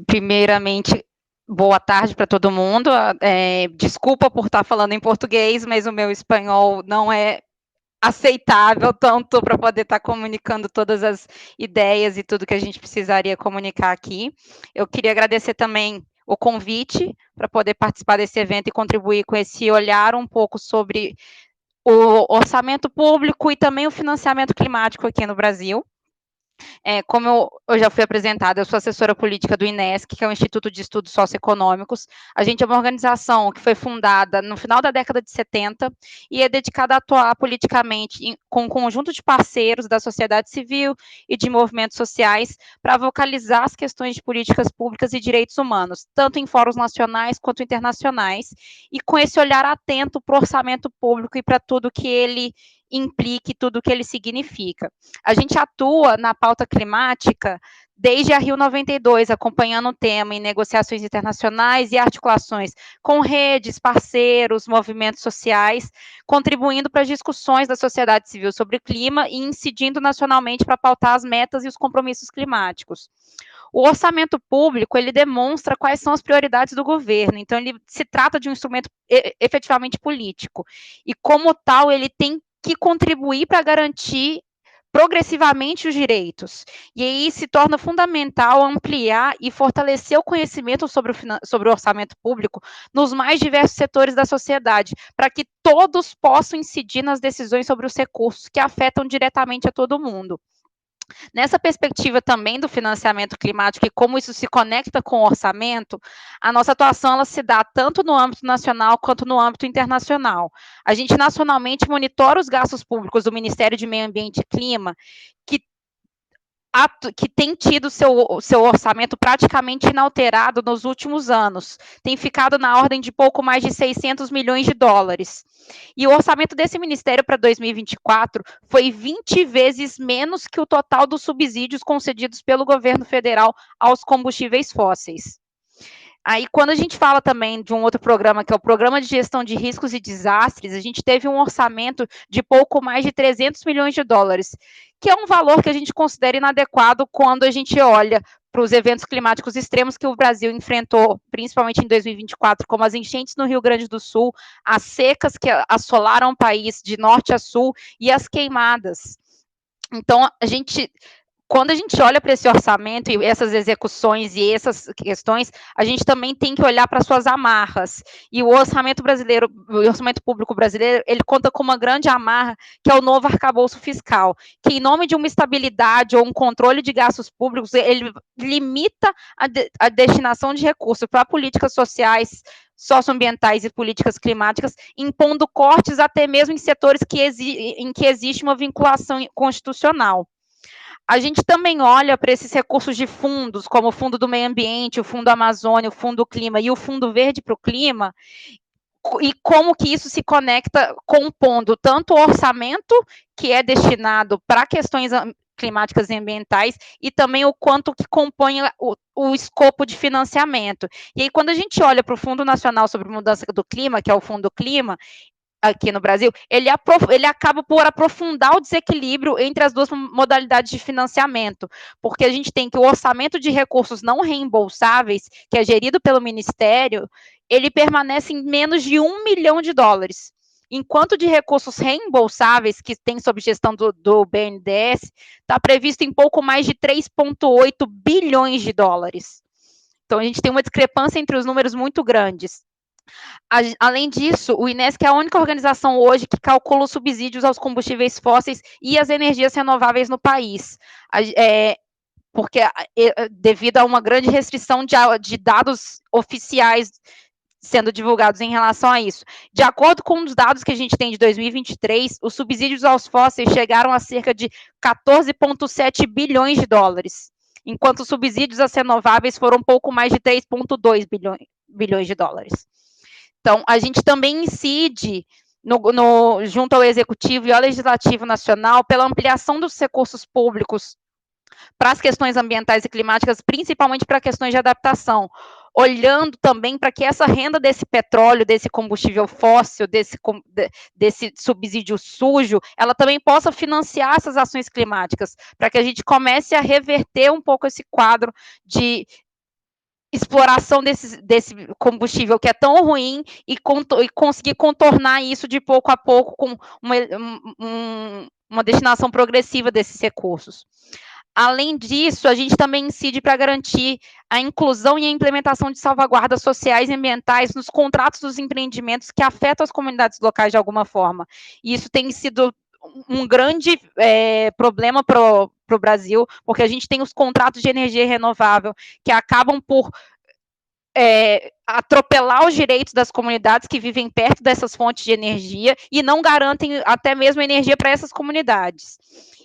Primeiramente, boa tarde para todo mundo. Desculpa por estar falando em português, mas o meu espanhol não é aceitável tanto para poder estar comunicando todas as ideias e tudo que a gente precisaria comunicar aqui. Eu queria agradecer também o convite para poder participar desse evento e contribuir com esse olhar um pouco sobre o orçamento público e também o financiamento climático aqui no Brasil. Como eu já fui apresentada, eu sou assessora política do INESC, que é o Instituto de Estudos Socioeconômicos. A gente é uma organização que foi fundada no final da década de 70 e é dedicada a atuar politicamente com um conjunto de parceiros da sociedade civil e de movimentos sociais para vocalizar as questões de políticas públicas e direitos humanos, tanto em fóruns nacionais quanto internacionais, e com esse olhar atento para o orçamento público e para tudo que ele implique, tudo que ele significa. A gente atua na pauta climática desde a Rio 92, acompanhando o tema em negociações internacionais e articulações com redes, parceiros, movimentos sociais, contribuindo para as discussões da sociedade civil sobre o clima e incidindo nacionalmente para pautar as metas e os compromissos climáticos. O orçamento público, ele demonstra quais são as prioridades do governo, então ele se trata de um instrumento efetivamente político, e como tal, ele tem que contribuir para garantir progressivamente os direitos. E aí se torna fundamental ampliar e fortalecer o conhecimento sobre o orçamento público nos mais diversos setores da sociedade, para que todos possam incidir nas decisões sobre os recursos que afetam diretamente a todo mundo. Nessa perspectiva também do financiamento climático e como isso se conecta com o orçamento, a nossa atuação ela se dá tanto no âmbito nacional quanto no âmbito internacional. A gente nacionalmente monitora os gastos públicos do Ministério de Meio Ambiente e Clima, que tem tido seu orçamento praticamente inalterado nos últimos anos, tem ficado na ordem de pouco mais de 600 milhões de dólares. E o orçamento desse ministério para 2024 foi 20 vezes menos que o total dos subsídios concedidos pelo governo federal aos combustíveis fósseis. Aí, quando a gente fala também de um outro programa, que é o Programa de Gestão de Riscos e Desastres, a gente teve um orçamento de pouco mais de 300 milhões de dólares, que é um valor que a gente considera inadequado quando a gente olha para os eventos climáticos extremos que o Brasil enfrentou, principalmente em 2024, como as enchentes no Rio Grande do Sul, as secas que assolaram o país de norte a sul e as queimadas. Então, quando a gente olha para esse orçamento e essas execuções e essas questões, a gente também tem que olhar para suas amarras. E o orçamento público brasileiro, ele conta com uma grande amarra, que é o novo arcabouço fiscal, que em nome de uma estabilidade ou um controle de gastos públicos, ele limita a destinação de recursos para políticas sociais, socioambientais e políticas climáticas, impondo cortes até mesmo em setores em que existe uma vinculação constitucional. A gente também olha para esses recursos de fundos, como o Fundo do Meio Ambiente, o Fundo Amazônia, o Fundo Clima e o Fundo Verde para o Clima, e como que isso se conecta compondo tanto o orçamento que é destinado para questões climáticas e ambientais, e também o quanto que compõe o escopo de financiamento. E aí, quando a gente olha para o Fundo Nacional sobre Mudança do Clima, que é o Fundo Clima, aqui no Brasil, ele acaba por aprofundar o desequilíbrio entre as duas modalidades de financiamento, porque a gente tem que o orçamento de recursos não reembolsáveis, que é gerido pelo Ministério, ele permanece em menos de $1 milhão. enquanto de recursos reembolsáveis que tem sob gestão do BNDES, está previsto em pouco mais de 3,8 bilhões de dólares. Então, a gente tem uma discrepância entre os números muito grandes. Além disso, o INESC é a única organização hoje que calcula os subsídios aos combustíveis fósseis e às energias renováveis no país. Porque devido a uma grande restrição de dados oficiais sendo divulgados em relação a isso. De acordo com os dados que a gente tem de 2023, os subsídios aos fósseis chegaram a cerca de 14,7 bilhões de dólares, enquanto os subsídios às renováveis foram um pouco mais de 3,2 bilhões de dólares. Então, a gente também incide junto ao Executivo e ao Legislativo Nacional pela ampliação dos recursos públicos para as questões ambientais e climáticas, principalmente para questões de adaptação, olhando também para que essa renda desse petróleo, desse combustível fóssil, desse subsídio sujo, ela também possa financiar essas ações climáticas, para que a gente comece a reverter um pouco esse quadro de exploração desse combustível que é tão ruim e conseguir contornar isso de pouco a pouco com uma destinação progressiva desses recursos. Além disso, a gente também incide para garantir a inclusão e a implementação de salvaguardas sociais e ambientais nos contratos dos empreendimentos que afetam as comunidades locais de alguma forma. E isso tem sido um grande problema para o Brasil, porque a gente tem os contratos de energia renovável que acabam por atropelar os direitos das comunidades que vivem perto dessas fontes de energia e não garantem até mesmo energia para essas comunidades.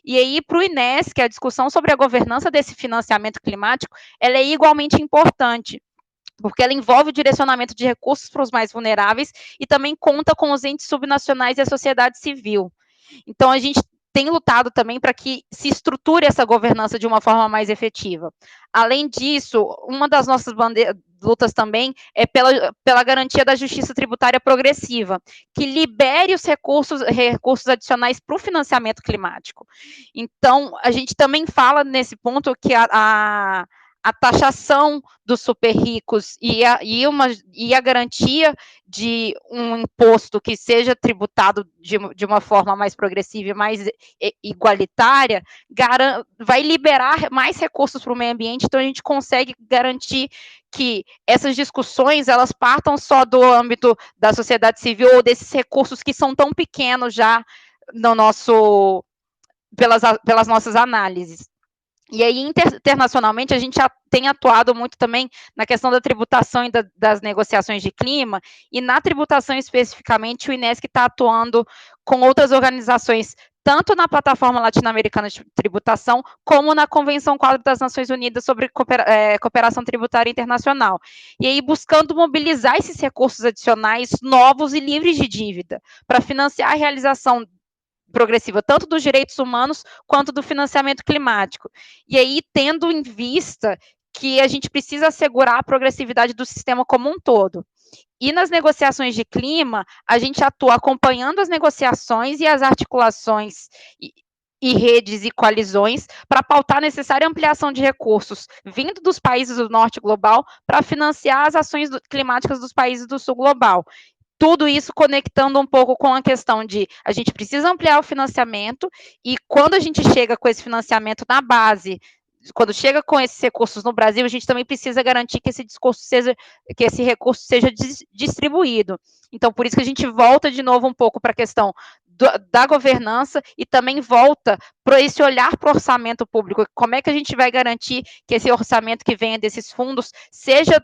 E aí, para o INESC, a discussão sobre a governança desse financiamento climático, ela é igualmente importante, porque ela envolve o direcionamento de recursos para os mais vulneráveis e também conta com os entes subnacionais e a sociedade civil. Então, a gente tem lutado também para que se estruture essa governança de uma forma mais efetiva. Além disso, uma das nossas lutas também é pela garantia da justiça tributária progressiva, que libere os recursos adicionais para o financiamento climático. Então, a gente também fala nesse ponto que a taxação dos super ricos e a garantia de um imposto que seja tributado de uma forma mais progressiva e mais igualitária, vai liberar mais recursos para o meio ambiente, então a gente consegue garantir que essas discussões, elas partam só do âmbito da sociedade civil ou desses recursos que são tão pequenos já pelas nossas análises. E aí, internacionalmente, a gente já tem atuado muito também na questão da tributação e das negociações de clima, e na tributação especificamente, o INESC está atuando com outras organizações, tanto na plataforma latino-americana de tributação, como na Convenção Quadro das Nações Unidas sobre Cooperação Tributária Internacional. E aí, buscando mobilizar esses recursos adicionais novos e livres de dívida, para financiar a realização progressiva, tanto dos direitos humanos quanto do financiamento climático. E aí, tendo em vista que a gente precisa assegurar a progressividade do sistema como um todo. E nas negociações de clima, a gente atua acompanhando as negociações e as articulações e redes e coalizões para pautar a necessária ampliação de recursos vindo dos países do norte global para financiar as ações climáticas dos países do sul global. Tudo isso conectando um pouco com a questão de a gente precisa ampliar o financiamento e quando a gente chega com esse financiamento na base, quando chega com esses recursos no Brasil, a gente também precisa garantir que esse recurso seja distribuído. Então, por isso que a gente volta de novo um pouco para a questão da governança e também volta para esse olhar para o orçamento público. Como é que a gente vai garantir que esse orçamento que venha desses fundos seja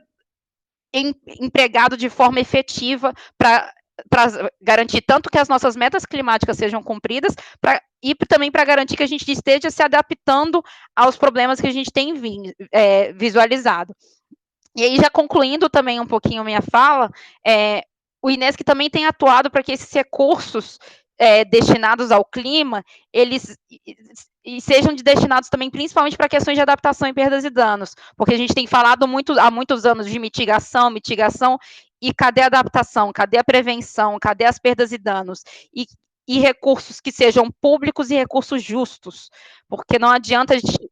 empregado de forma efetiva para garantir tanto que as nossas metas climáticas sejam cumpridas e também para garantir que a gente esteja se adaptando aos problemas que a gente tem visualizado. E aí, já concluindo também um pouquinho a minha fala, o INESC também tem atuado para que esses recursos destinados ao clima, eles sejam destinados também principalmente para questões de adaptação e perdas e danos, porque a gente tem falado há muitos anos de mitigação, e cadê a adaptação, cadê a prevenção, cadê as perdas e danos? E recursos que sejam públicos e recursos justos, porque não adianta a gente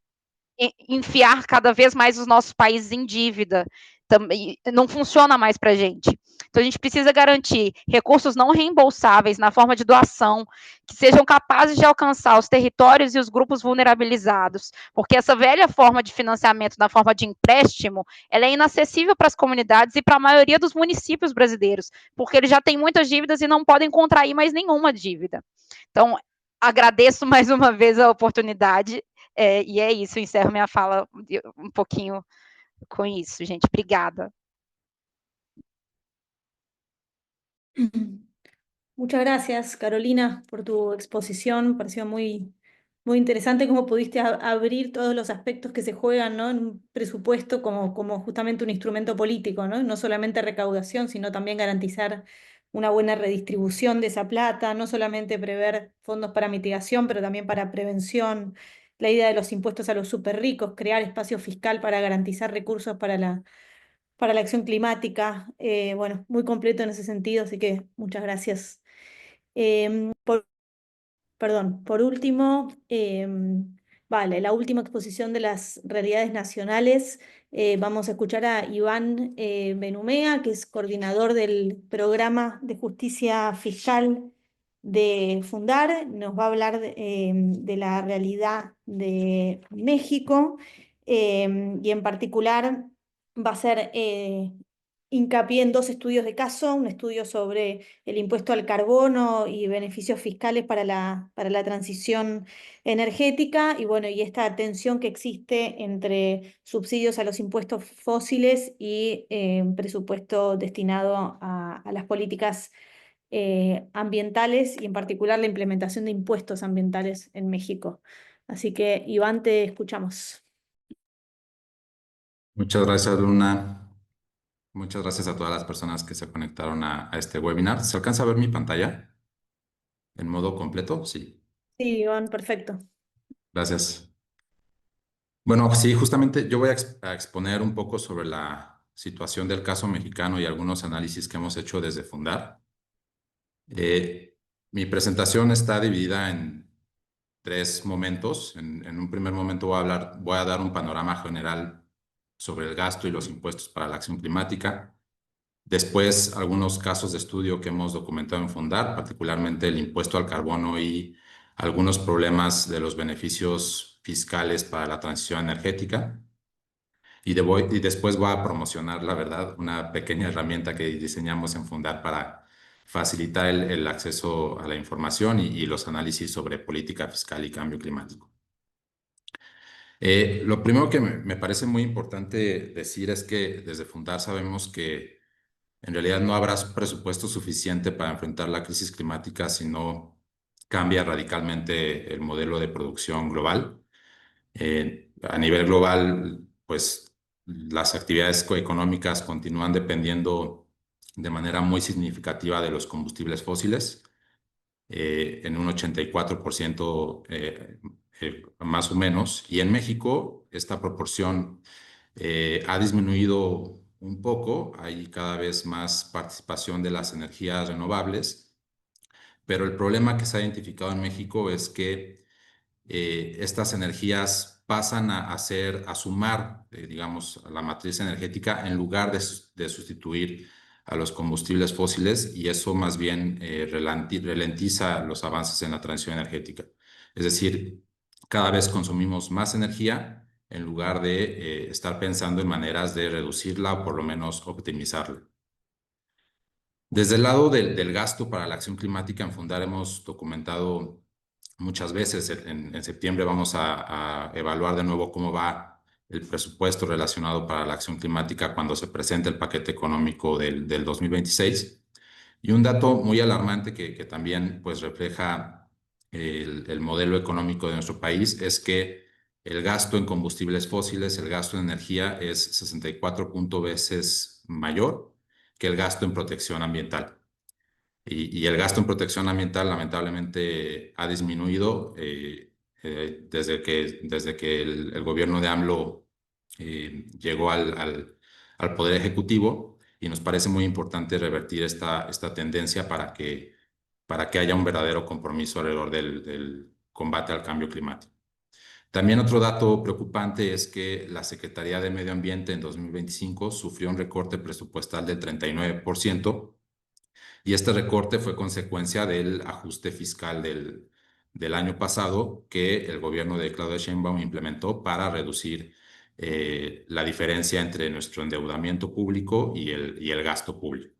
enfiar cada vez mais os nossos países em dívida, também não funciona mais para a gente. Então, a gente precisa garantir recursos não reembolsáveis na forma de doação, que sejam capazes de alcançar os territórios e os grupos vulnerabilizados, porque essa velha forma de financiamento na forma de empréstimo, ela é inacessível para as comunidades e para a maioria dos municípios brasileiros, porque eles já têm muitas dívidas e não podem contrair mais nenhuma dívida. Então, agradeço mais uma vez a oportunidade, e é isso, eu encerro minha fala um pouquinho com isso, gente. Obrigada. Muchas gracias, Carolina, por tu exposición. Me pareció muy interesante cómo pudiste abrir todos los aspectos que se juegan, ¿no? En un presupuesto como justamente un instrumento político, ¿no? No solamente recaudación, sino también garantizar una buena redistribución de esa plata, no solamente prever fondos para mitigación, pero también para prevención, la idea de los impuestos a los súper ricos, crear espacio fiscal para garantizar recursos para la acción climática. Bueno, muy completo en ese sentido, así que muchas gracias. Perdón, por último, vale, la última exposición de las realidades nacionales. Vamos a escuchar a Iván Benumea, que es coordinador del programa de justicia fiscal de Fundar. Nos va a hablar de la realidad de México y en particular va a ser hincapié en dos estudios de caso, un estudio sobre el impuesto al carbono y beneficios fiscales para la transición energética, y bueno, y esta tensión que existe entre subsidios a los impuestos fósiles y presupuesto destinado a las políticas ambientales y en particular la implementación de impuestos ambientales en México. Así que, Iván, te escuchamos. Muchas gracias, Luna. Muchas gracias a todas las personas que se conectaron a este webinar. ¿Se alcanza a ver mi pantalla en modo completo? Sí. Sí, Iván, perfecto. Gracias. Bueno, sí, justamente yo voy a exponer un poco sobre la situación del caso mexicano y algunos análisis que hemos hecho desde Fundar. Mi presentación está dividida en tres momentos. En un primer momento voy a dar un panorama general sobre el gasto y los impuestos para la acción climática. Después, algunos casos de estudio que hemos documentado en Fundar, particularmente el impuesto al carbono y algunos problemas de los beneficios fiscales para la transición energética. Y después voy a promocionar, la verdad, una pequeña herramienta que diseñamos en Fundar para facilitar el acceso a la información y los análisis sobre política fiscal y cambio climático. Lo primero que me parece muy importante decir es que desde Fundar sabemos que en realidad no habrá presupuesto suficiente para enfrentar la crisis climática si no cambia radicalmente el modelo de producción global. A nivel global, pues las actividades económicas continúan dependiendo de manera muy significativa de los combustibles fósiles, en un 84% más o menos. Y en México esta proporción ha disminuido un poco, hay cada vez más participación de las energías renovables, pero el problema que se ha identificado en México es que estas energías pasan a sumar, digamos, a la matriz energética en lugar de sustituir a los combustibles fósiles, y eso más bien ralentiza los avances en la transición energética. Es decir, cada vez consumimos más energía en lugar de estar pensando en maneras de reducirla o por lo menos optimizarla. Desde el lado del gasto para la acción climática en Fundar hemos documentado muchas veces. En septiembre vamos a evaluar de nuevo cómo va el presupuesto relacionado para la acción climática cuando se presente el paquete económico del 2026. Y un dato muy alarmante que también pues, refleja el modelo económico de nuestro país es que el gasto en combustibles fósiles, el gasto en energía es 64 veces mayor que el gasto en protección ambiental. Y el gasto en protección ambiental lamentablemente ha disminuido desde que el gobierno de AMLO llegó al Poder Ejecutivo, y nos parece muy importante revertir esta tendencia para que haya un verdadero compromiso alrededor del combate al cambio climático. También otro dato preocupante es que la Secretaría de Medio Ambiente en 2025 sufrió un recorte presupuestal del 39%, y este recorte fue consecuencia del ajuste fiscal del año pasado que el gobierno de Claudia Sheinbaum implementó para reducir la diferencia entre nuestro endeudamiento público y el gasto público.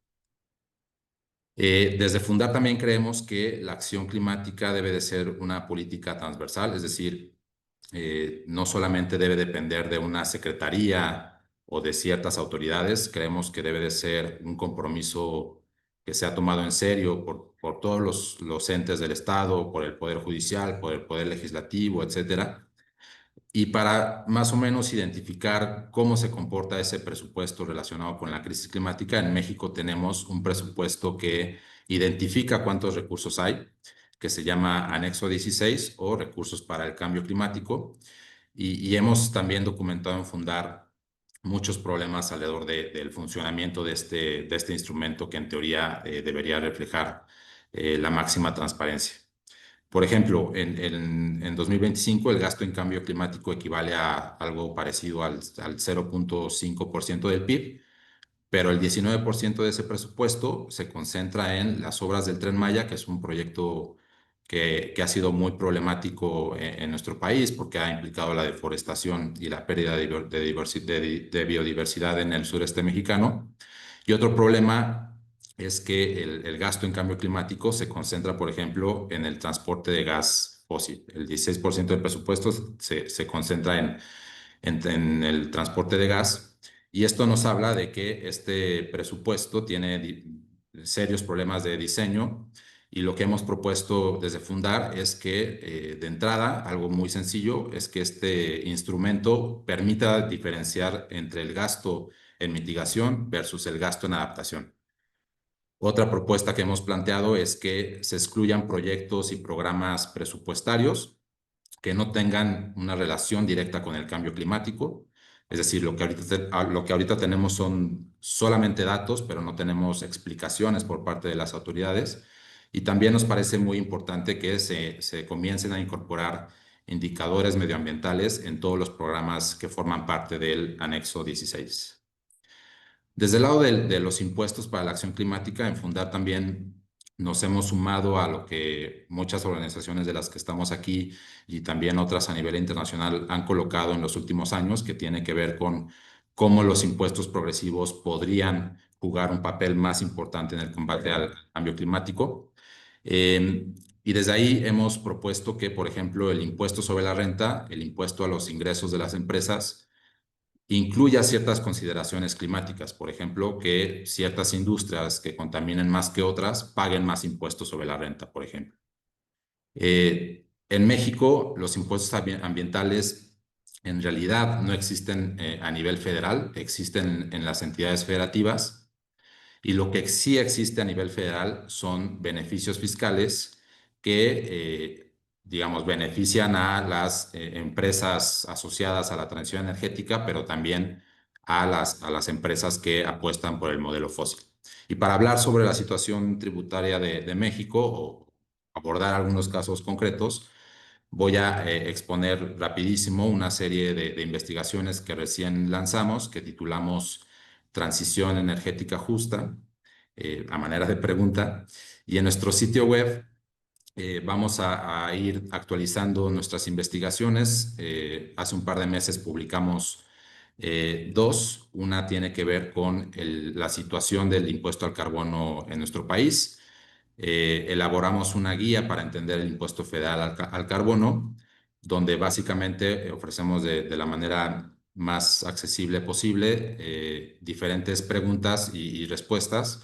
Desde Fundar también creemos que la acción climática debe de ser una política transversal, es decir, no solamente debe depender de una secretaría o de ciertas autoridades, creemos que debe de ser un compromiso que sea tomado en serio por todos los entes del Estado, por el Poder Judicial, por el Poder Legislativo, etcétera. Y para más o menos identificar cómo se comporta ese presupuesto relacionado con la crisis climática, en México tenemos un presupuesto que identifica cuántos recursos hay, que se llama Anexo 16 o Recursos para el Cambio Climático. Y hemos también documentado en Fundar muchos problemas alrededor del funcionamiento de este instrumento que en teoría debería reflejar la máxima transparencia. Por ejemplo, en 2025 el gasto en cambio climático equivale a algo parecido al 0.5% del PIB, pero el 19% de ese presupuesto se concentra en las obras del Tren Maya, que es un proyecto que ha sido muy problemático en nuestro país porque ha implicado la deforestación y la pérdida de biodiversidad en el sureste mexicano. Y otro problema es que el gasto en cambio climático se concentra, por ejemplo, en el transporte de gas fósil. El 16% del presupuesto se concentra en el transporte de gas, y esto nos habla de que este presupuesto tiene serios problemas de diseño, y lo que hemos propuesto desde Fundar es que, de entrada, algo muy sencillo, es que este instrumento permita diferenciar entre el gasto en mitigación versus el gasto en adaptación. Otra propuesta que hemos planteado es que se excluyan proyectos y programas presupuestarios que no tengan una relación directa con el cambio climático. Es decir, lo que ahorita tenemos son solamente datos, pero no tenemos explicaciones por parte de las autoridades. Y también nos parece muy importante que se comiencen a incorporar indicadores medioambientales en todos los programas que forman parte del Anexo 16. Desde el lado de los impuestos para la acción climática, en Fundar también nos hemos sumado a lo que muchas organizaciones de las que estamos aquí y también otras a nivel internacional han colocado en los últimos años, que tiene que ver con cómo los impuestos progresivos podrían jugar un papel más importante en el combate al cambio climático. Y desde ahí hemos propuesto que, por ejemplo, el impuesto sobre la renta, el impuesto a los ingresos de las empresas, incluya ciertas consideraciones climáticas, por ejemplo, que ciertas industrias que contaminen más que otras paguen más impuestos sobre la renta, por ejemplo. En México, los impuestos ambientales en realidad no existen a nivel federal, existen en las entidades federativas, y lo que sí existe a nivel federal son beneficios fiscales que, digamos, benefician a las empresas asociadas a la transición energética, pero también a las empresas que apuestan por el modelo fósil. Y para hablar sobre la situación tributaria de México o abordar algunos casos concretos, voy a exponer rapidísimo una serie de investigaciones que recién lanzamos, que titulamos Transición Energética Justa, a manera de pregunta. Y en nuestro sitio web vamos a ir actualizando nuestras investigaciones. Hace un par de meses publicamos dos. Una tiene que ver con la situación del impuesto al carbono en nuestro país. Elaboramos una guía para entender el impuesto federal al carbono, donde básicamente ofrecemos de la manera más accesible posible diferentes preguntas y respuestas,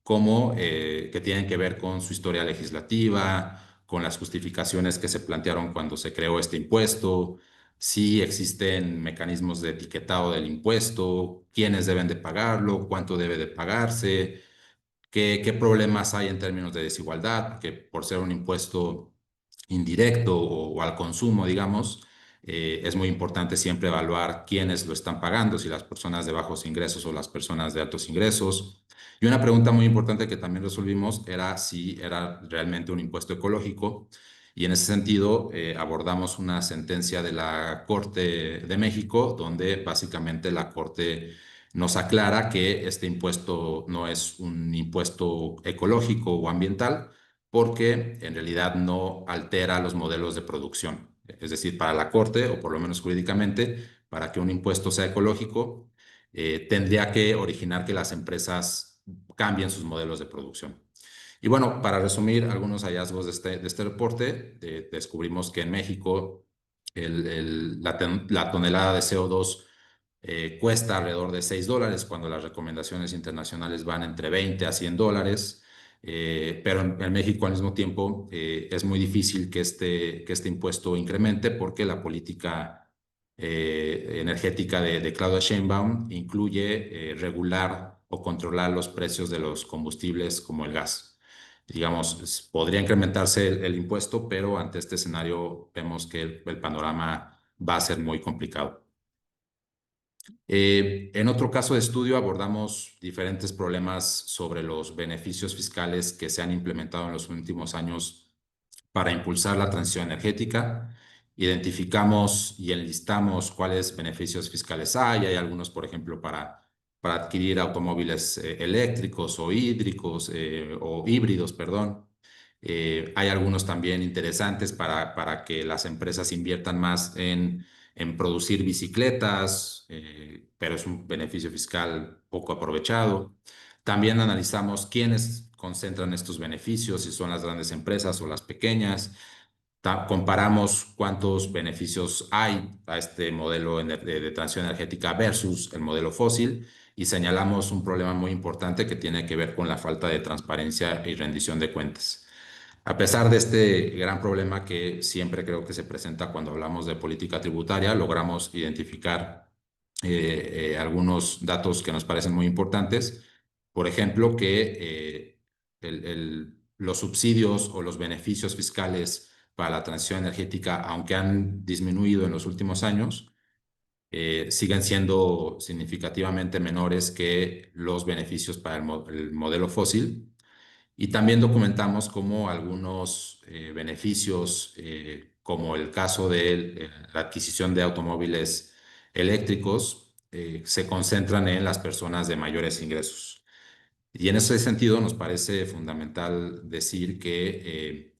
como que tienen que ver con su historia legislativa, con las justificaciones que se plantearon cuando se creó este impuesto, si existen mecanismos de etiquetado del impuesto, quiénes deben de pagarlo, cuánto debe de pagarse, qué problemas hay en términos de desigualdad, porque por ser un impuesto indirecto o al consumo, digamos, es muy importante siempre evaluar quiénes lo están pagando, si las personas de bajos ingresos o las personas de altos ingresos. Y una pregunta muy importante que también resolvimos era si era realmente un impuesto ecológico. Y en ese sentido, abordamos una sentencia de la Corte de México, donde básicamente la Corte nos aclara que este impuesto no es un impuesto ecológico o ambiental, porque en realidad no altera los modelos de producción. Es decir, para la Corte, o por lo menos jurídicamente, para que un impuesto sea ecológico, tendría que originar que las empresas cambien sus modelos de producción. Y bueno, para resumir algunos hallazgos de este reporte, descubrimos que en México la tonelada de CO2 cuesta alrededor de $6, cuando las recomendaciones internacionales van entre 20 a $100. Pero en México al mismo tiempo es muy difícil que este impuesto incremente, porque la política energética de Claudia Sheinbaum incluye regular o controlar los precios de los combustibles como el gas. Digamos, podría incrementarse el impuesto, pero ante este escenario vemos que el panorama va a ser muy complicado. En otro caso de estudio abordamos diferentes problemas sobre los beneficios fiscales que se han implementado en los últimos años para impulsar la transición energética. Identificamos y enlistamos cuáles beneficios fiscales hay. Hay algunos, por ejemplo, para adquirir automóviles eléctricos o híbridos, perdón. Hay algunos también interesantes para que las empresas inviertan más en producir bicicletas, pero es un beneficio fiscal poco aprovechado. También analizamos quiénes concentran estos beneficios, si son las grandes empresas o las pequeñas. Comparamos cuántos beneficios hay a este modelo de transición energética versus el modelo fósil, y señalamos un problema muy importante que tiene que ver con la falta de transparencia y rendición de cuentas. A pesar de este gran problema que siempre creo que se presenta cuando hablamos de política tributaria, logramos identificar algunos datos que nos parecen muy importantes. Por ejemplo, que los subsidios o los beneficios fiscales para la transición energética, aunque han disminuido en los últimos años, siguen siendo significativamente menores que los beneficios para el modelo fósil. Y también documentamos cómo algunos beneficios, como el caso de la adquisición de automóviles eléctricos, se concentran en las personas de mayores ingresos. Y en ese sentido nos parece fundamental decir que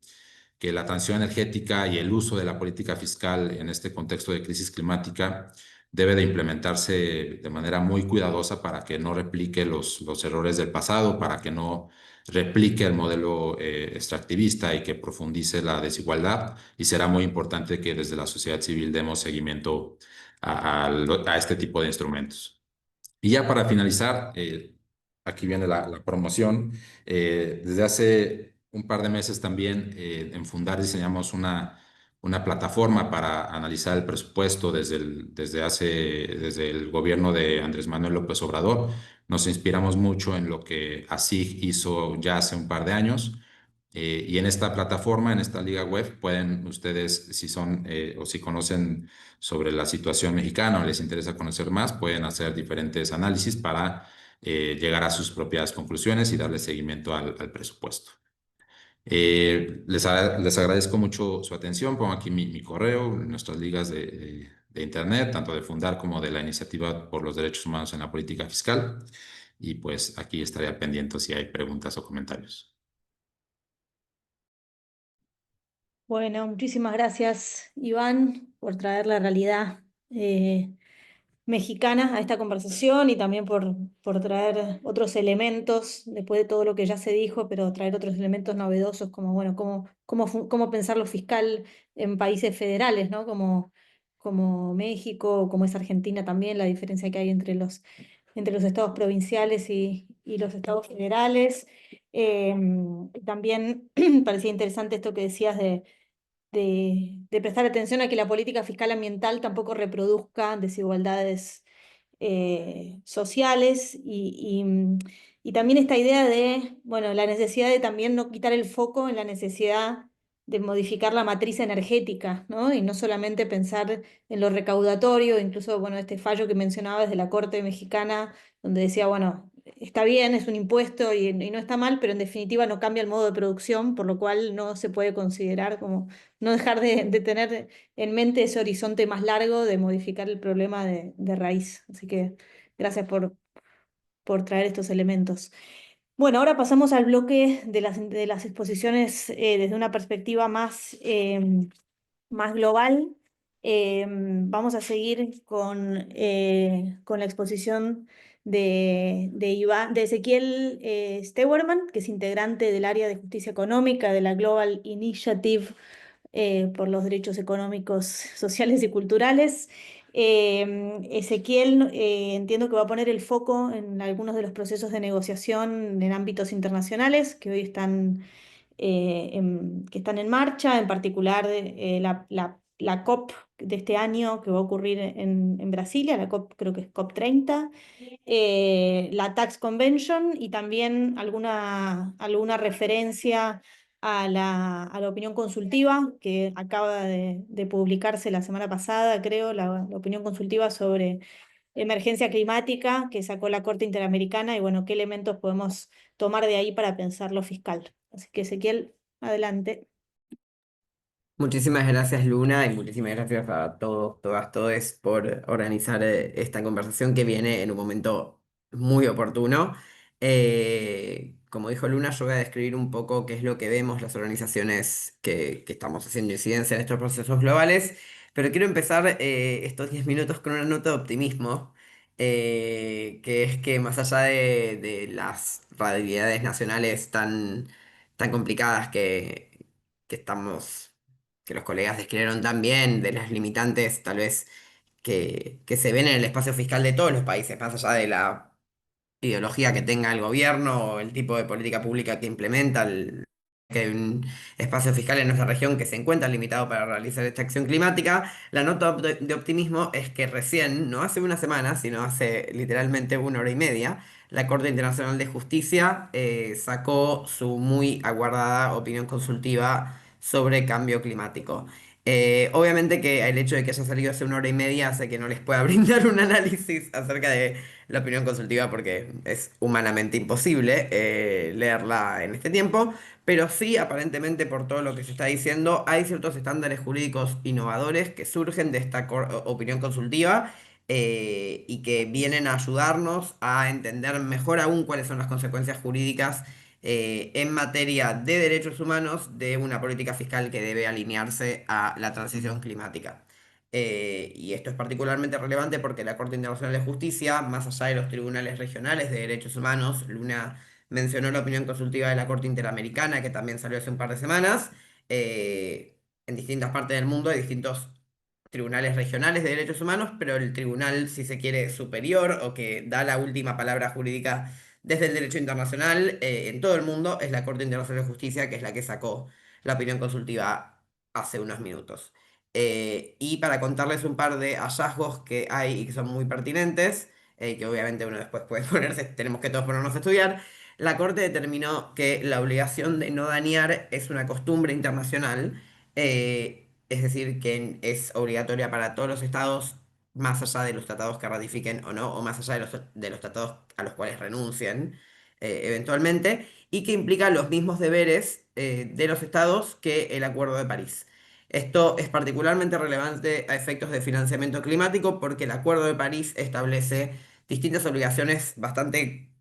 la transición energética y el uso de la política fiscal en este contexto de crisis climática debe de implementarse de manera muy cuidadosa para que no replique los errores del pasado, para que no replique el modelo extractivista y que profundice la desigualdad. Y será muy importante que desde la sociedad civil demos seguimiento a este tipo de instrumentos. Y ya para finalizar, aquí viene la promoción. Desde hace un par de meses también en Fundar diseñamos una plataforma para analizar el presupuesto desde el gobierno de Andrés Manuel López Obrador. Nos inspiramos mucho en lo que ASIG hizo ya hace un par de años. Y en esta plataforma, en esta liga web, pueden ustedes, si son o si conocen sobre la situación mexicana o les interesa conocer más, pueden hacer diferentes análisis para llegar a sus propias conclusiones y darle seguimiento al presupuesto. Les agradezco mucho su atención. Pongo aquí mi correo, nuestras ligas de internet, tanto de Fundar como de la Iniciativa por los Derechos Humanos en la Política Fiscal. Y pues aquí estaré al pendiente si hay preguntas o comentarios. Bueno, muchísimas gracias, Iván, por traer la realidad mexicana a esta conversación y también por traer otros elementos, después de todo lo que ya se dijo, pero traer otros elementos novedosos como, bueno, cómo pensar lo fiscal en países federales, ¿no? Como México, como es Argentina también, la diferencia que hay entre los estados provinciales y los estados federales. También parecía interesante esto que decías de prestar atención a que la política fiscal ambiental tampoco reproduzca desigualdades sociales y también esta idea de, bueno, la necesidad de también no quitar el foco en la necesidad de modificar la matriz energética, ¿no? Y no solamente pensar en lo recaudatorio, incluso, bueno, este fallo que mencionaba desde la Corte Mexicana, donde decía, bueno, está bien, es un impuesto y no está mal, pero en definitiva no cambia el modo de producción, por lo cual no se puede considerar como no dejar de tener en mente ese horizonte más largo de modificar el problema de raíz. Así que gracias por traer estos elementos. Bueno, ahora pasamos al bloque de las exposiciones desde una perspectiva más global. Vamos a seguir con la exposición de Ezequiel Steuermann, que es integrante del área de justicia económica de la Global Initiative por los derechos económicos, sociales y culturales. Ezequiel, entiendo que va a poner el foco en algunos de los procesos de negociación en ámbitos internacionales que hoy que están en marcha, en particular la COP de este año que va a ocurrir en Brasilia, la COP creo que es COP 30, la Tax Convention y también alguna referencia a la opinión consultiva que acaba de publicarse la semana pasada, creo, la opinión consultiva sobre emergencia climática que sacó la Corte Interamericana y bueno, qué elementos podemos tomar de ahí para pensar lo fiscal. Así que Ezequiel, adelante. Muchísimas gracias, Luna, y muchísimas gracias a todos, todas, todes por organizar esta conversación que viene en un momento muy oportuno. Como dijo Luna, yo voy a describir un poco qué es lo que vemos las organizaciones que estamos haciendo incidencia en estos procesos globales, pero quiero empezar estos 10 minutos con una nota de optimismo, que es que más allá de las realidades nacionales tan complicadas que estamos que los colegas describieron también, de las limitantes tal vez que se ven en el espacio fiscal de todos los países, más allá de la ideología que tenga el gobierno o el tipo de política pública que implementa, que hay un espacio fiscal en nuestra región que se encuentra limitado para realizar esta acción climática. La nota de optimismo es que recién, no hace una semana, sino hace literalmente una hora y media, la Corte Internacional de Justicia sacó su muy aguardada opinión consultiva sobre cambio climático. Obviamente que el hecho de que haya salido hace una hora y media hace que no les pueda brindar un análisis acerca de la opinión consultiva porque es humanamente imposible leerla en este tiempo, pero sí, aparentemente por todo lo que se está diciendo, hay ciertos estándares jurídicos innovadores que surgen de esta opinión consultiva y que vienen a ayudarnos a entender mejor aún cuáles son las consecuencias jurídicas en materia de derechos humanos de una política fiscal que debe alinearse a la transición climática. Y esto es particularmente relevante porque la Corte Internacional de Justicia, más allá de los tribunales regionales de derechos humanos, Luna mencionó la opinión consultiva de la Corte Interamericana, que también salió hace un par de semanas, en distintas partes del mundo hay distintos tribunales regionales de derechos humanos, pero el tribunal, si se quiere, superior o que da la última palabra jurídica desde el derecho internacional en todo el mundo es la Corte Internacional de Justicia, que es la que sacó la opinión consultiva hace unos minutos. Y para contarles un par de hallazgos que hay y que son muy pertinentes, que obviamente uno después puede ponerse, tenemos que todos ponernos a estudiar, la Corte determinó que la obligación de no dañar es una costumbre internacional, es decir, que es obligatoria para todos los estados, más allá de los tratados que ratifiquen o no, o más allá de los tratados a los cuales renuncien eventualmente, y que implica los mismos deberes de los estados que el Acuerdo de París. Esto es particularmente relevante a efectos de financiamiento climático porque el Acuerdo de París establece distintas obligaciones bastante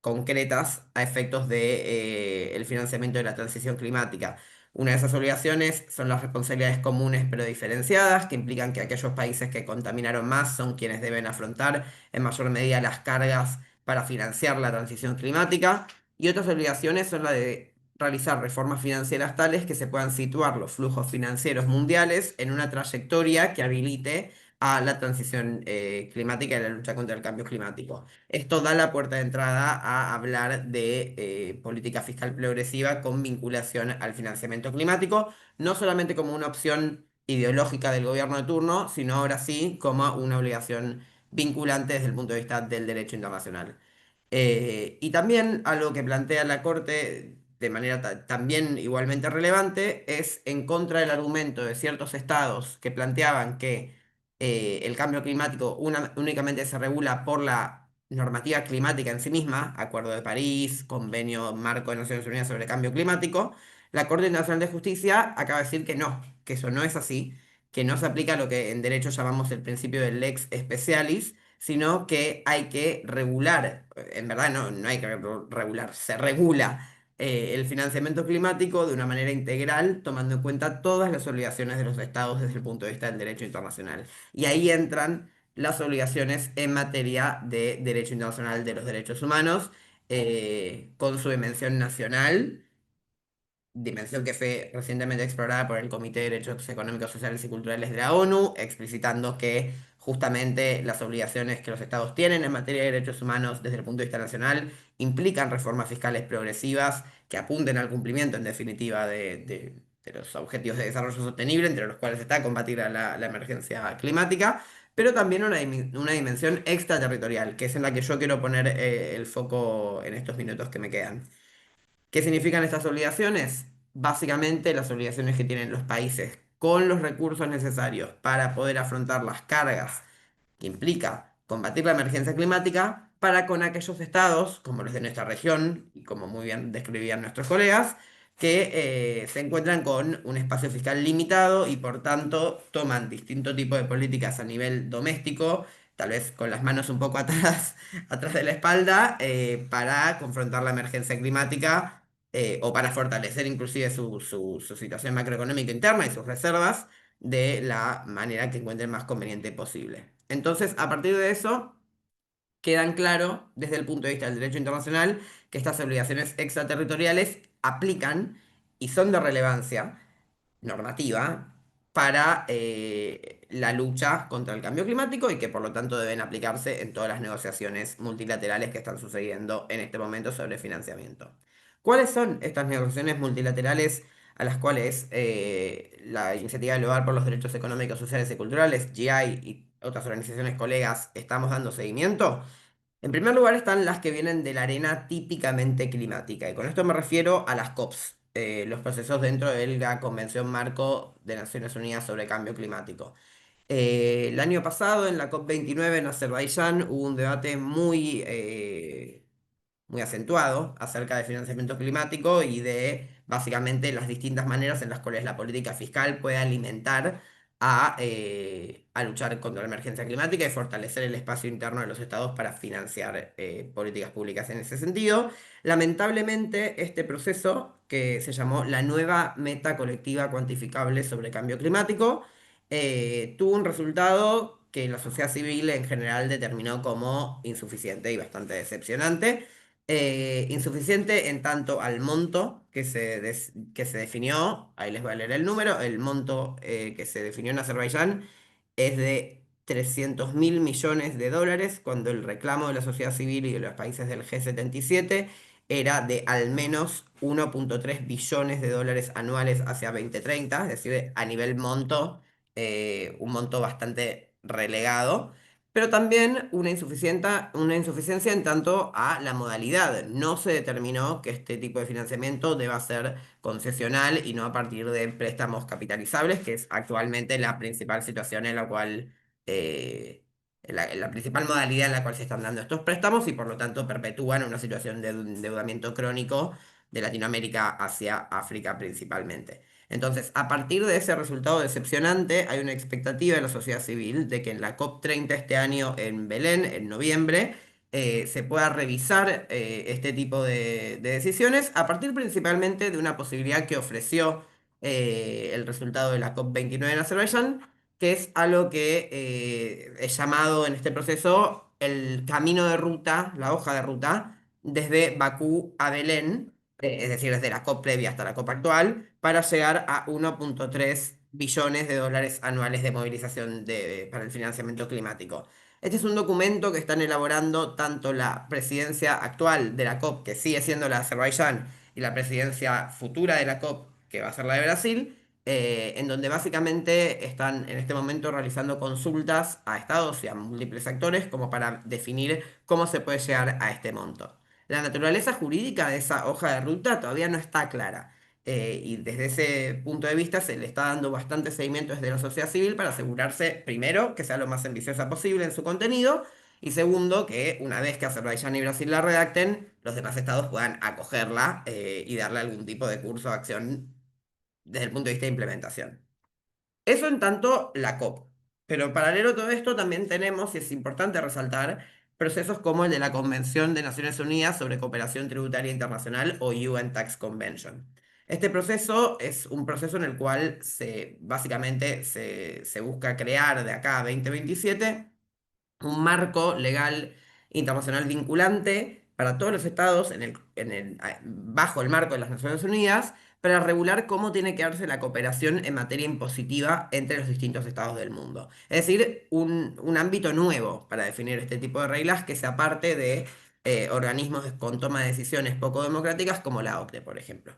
concretas a efectos de, el financiamiento de la transición climática. Una de esas obligaciones son las responsabilidades comunes pero diferenciadas, que implican que aquellos países que contaminaron más son quienes deben afrontar en mayor medida las cargas para financiar la transición climática. Y otras obligaciones son la de realizar reformas financieras tales que se puedan situar los flujos financieros mundiales en una trayectoria que habilite a la transición climática y la lucha contra el cambio climático. Esto da la puerta de entrada a hablar de política fiscal progresiva con vinculación al financiamiento climático, no solamente como una opción ideológica del gobierno de turno, sino ahora sí como una obligación vinculante desde el punto de vista del derecho internacional. Y también algo que plantea la Corte de manera también igualmente relevante es en contra del argumento de ciertos estados que planteaban que el cambio climático únicamente se regula por la normativa climática en sí misma, Acuerdo de París, Convenio Marco de Naciones Unidas sobre Cambio Climático, la Corte Internacional de Justicia acaba de decir que no, que eso no es así, que no se aplica lo que en derecho llamamos el principio del lex specialis, sino que hay que regular, en verdad no hay que regular, se regula el financiamiento climático de una manera integral, tomando en cuenta todas las obligaciones de los estados desde el punto de vista del derecho internacional. Y ahí entran las obligaciones en materia de derecho internacional de los derechos humanos, con su dimensión nacional, dimensión que fue recientemente explorada por el Comité de Derechos Económicos, Sociales y Culturales de la ONU, explicitando que justamente las obligaciones que los estados tienen en materia de derechos humanos desde el punto de vista nacional implican reformas fiscales progresivas que apunten al cumplimiento, en definitiva, de los objetivos de desarrollo sostenible, entre los cuales está combatir la emergencia climática, pero también una dimensión extraterritorial, que es en la que yo quiero poner el foco en estos minutos que me quedan. ¿Qué significan estas obligaciones? Básicamente las obligaciones que tienen los países con los recursos necesarios para poder afrontar las cargas que implica combatir la emergencia climática para con aquellos estados, como los de nuestra región, y como muy bien describían nuestros colegas, que se encuentran con un espacio fiscal limitado y por tanto toman distinto tipo de políticas a nivel doméstico, tal vez con las manos un poco atrás, atrás de la espalda, para confrontar la emergencia climática, o para fortalecer inclusive su situación macroeconómica interna y sus reservas de la manera que encuentren más conveniente posible. Entonces, a partir de eso, quedan claro, desde el punto de vista del derecho internacional, que estas obligaciones extraterritoriales aplican y son de relevancia normativa para la lucha contra el cambio climático y que por lo tanto deben aplicarse en todas las negociaciones multilaterales que están sucediendo en este momento sobre financiamiento. ¿Cuáles son estas negociaciones multilaterales a las cuales la Iniciativa Global por los Derechos Económicos, Sociales y Culturales, GI y otras organizaciones colegas estamos dando seguimiento? En primer lugar están las que vienen de la arena típicamente climática, y con esto me refiero a las COPs, los procesos dentro de la Convención Marco de Naciones Unidas sobre Cambio Climático. El año pasado, en la COP29 en Azerbaiyán, hubo un debate muy acentuado acerca de financiamiento climático y de básicamente las distintas maneras en las cuales la política fiscal puede alimentar a luchar contra la emergencia climática y fortalecer el espacio interno de los estados para financiar políticas públicas en ese sentido. Lamentablemente, este proceso, que se llamó la nueva meta colectiva cuantificable sobre cambio climático, tuvo un resultado que la sociedad civil en general determinó como insuficiente y bastante decepcionante. Insuficiente en tanto al monto que se definió, ahí les voy a leer el número, el monto que se definió en Azerbaiyán es de 300.000 millones de dólares, cuando el reclamo de la sociedad civil y de los países del G77 era de al menos 1,3 billones de dólares anuales hacia 2030, es decir, a nivel monto, un monto bastante relegado, pero también una insuficiencia en tanto a la modalidad. No se determinó que este tipo de financiamiento deba ser concesional y no a partir de préstamos capitalizables, que es actualmente la principal situación en la cual, la principal modalidad en la cual se están dando estos préstamos y por lo tanto perpetúan una situación de endeudamiento crónico de Latinoamérica hacia África principalmente. Entonces, a partir de ese resultado decepcionante, hay una expectativa de la sociedad civil de que en la COP30 este año en Belén, en noviembre, se pueda revisar este tipo de decisiones, a partir principalmente de una posibilidad que ofreció el resultado de la COP29 en Azerbaiyán, que es algo que es llamado en este proceso el camino de ruta, la hoja de ruta, desde Bakú a Belén, es decir, desde la COP previa hasta la COP actual, para llegar a 1,3 billones de dólares anuales de movilización para el financiamiento climático. Este es un documento que están elaborando tanto la presidencia actual de la COP, que sigue siendo la de Azerbaiyán, y la presidencia futura de la COP, que va a ser la de Brasil, en donde básicamente están en este momento realizando consultas a estados y a múltiples actores como para definir cómo se puede llegar a este monto. La naturaleza jurídica de esa hoja de ruta todavía no está clara. Y desde ese punto de vista se le está dando bastante seguimiento desde la sociedad civil para asegurarse, primero, que sea lo más ambiciosa posible en su contenido Y segundo, que una vez que Azerbaiyán y Brasil la redacten, los demás estados puedan acogerla y darle algún tipo de curso de acción desde el punto de vista de implementación. Eso en tanto la COP. Pero en paralelo a todo esto también tenemos, y es importante resaltar, procesos como el de la Convención de Naciones Unidas sobre Cooperación Tributaria Internacional o UN Tax Convention. Este proceso es un proceso en el cual básicamente se busca crear de acá a 2027 un marco legal internacional vinculante para todos los estados bajo el marco de las Naciones Unidas para regular cómo tiene que darse la cooperación en materia impositiva entre los distintos estados del mundo. Es decir, un ámbito nuevo para definir este tipo de reglas que se aparte de organismos con toma de decisiones poco democráticas como la OCDE, por ejemplo.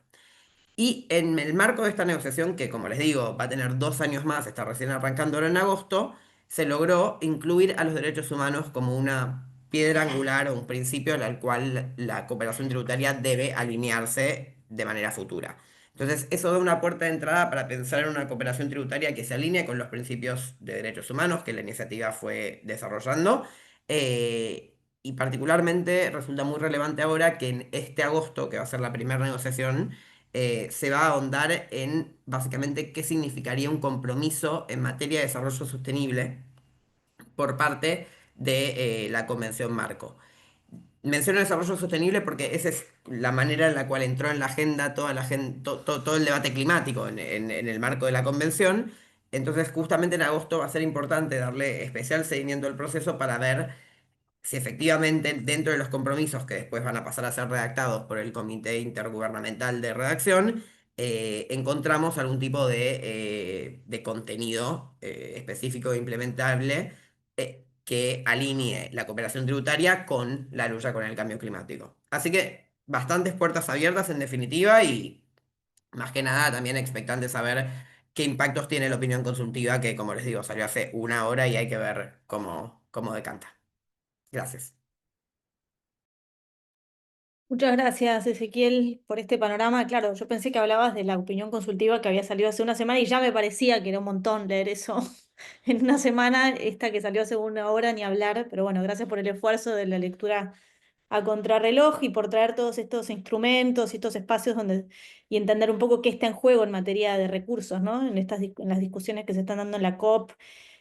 Y en el marco de esta negociación, que como les digo, va a tener 2 años más, está recién arrancando ahora en agosto, se logró incluir a los derechos humanos como una piedra angular o un principio al cual la cooperación tributaria debe alinearse de manera futura. Entonces, eso da una puerta de entrada para pensar en una cooperación tributaria que se alinee con los principios de derechos humanos que la iniciativa fue desarrollando. Y particularmente resulta muy relevante ahora que en este agosto, que va a ser la primera negociación, se va a ahondar en básicamente qué significaría un compromiso en materia de desarrollo sostenible por parte de la Convención Marco. Menciono desarrollo sostenible porque esa es la manera en la cual entró en la agenda todo el debate climático en el marco de la convención. Entonces, justamente en agosto va a ser importante darle especial seguimiento al proceso para ver si efectivamente dentro de los compromisos que después van a pasar a ser redactados por el Comité Intergubernamental de Redacción, encontramos algún tipo de contenido específico e implementable que alinee la cooperación tributaria con la lucha con el cambio climático. Así que bastantes puertas abiertas en definitiva y más que nada también expectante saber qué impactos tiene la opinión consultiva que, como les digo, salió hace 1 hora y hay que ver cómo decanta. Gracias. Muchas gracias, Ezequiel, por este panorama. Claro, yo pensé que hablabas de la opinión consultiva que había salido hace una semana y ya me parecía que era un montón leer eso en una semana, esta que salió hace 1 hora, ni hablar, pero bueno, gracias por el esfuerzo de la lectura a contrarreloj y por traer todos estos instrumentos y estos espacios y entender un poco qué está en juego en materia de recursos, ¿no? En las discusiones que se están dando en la COP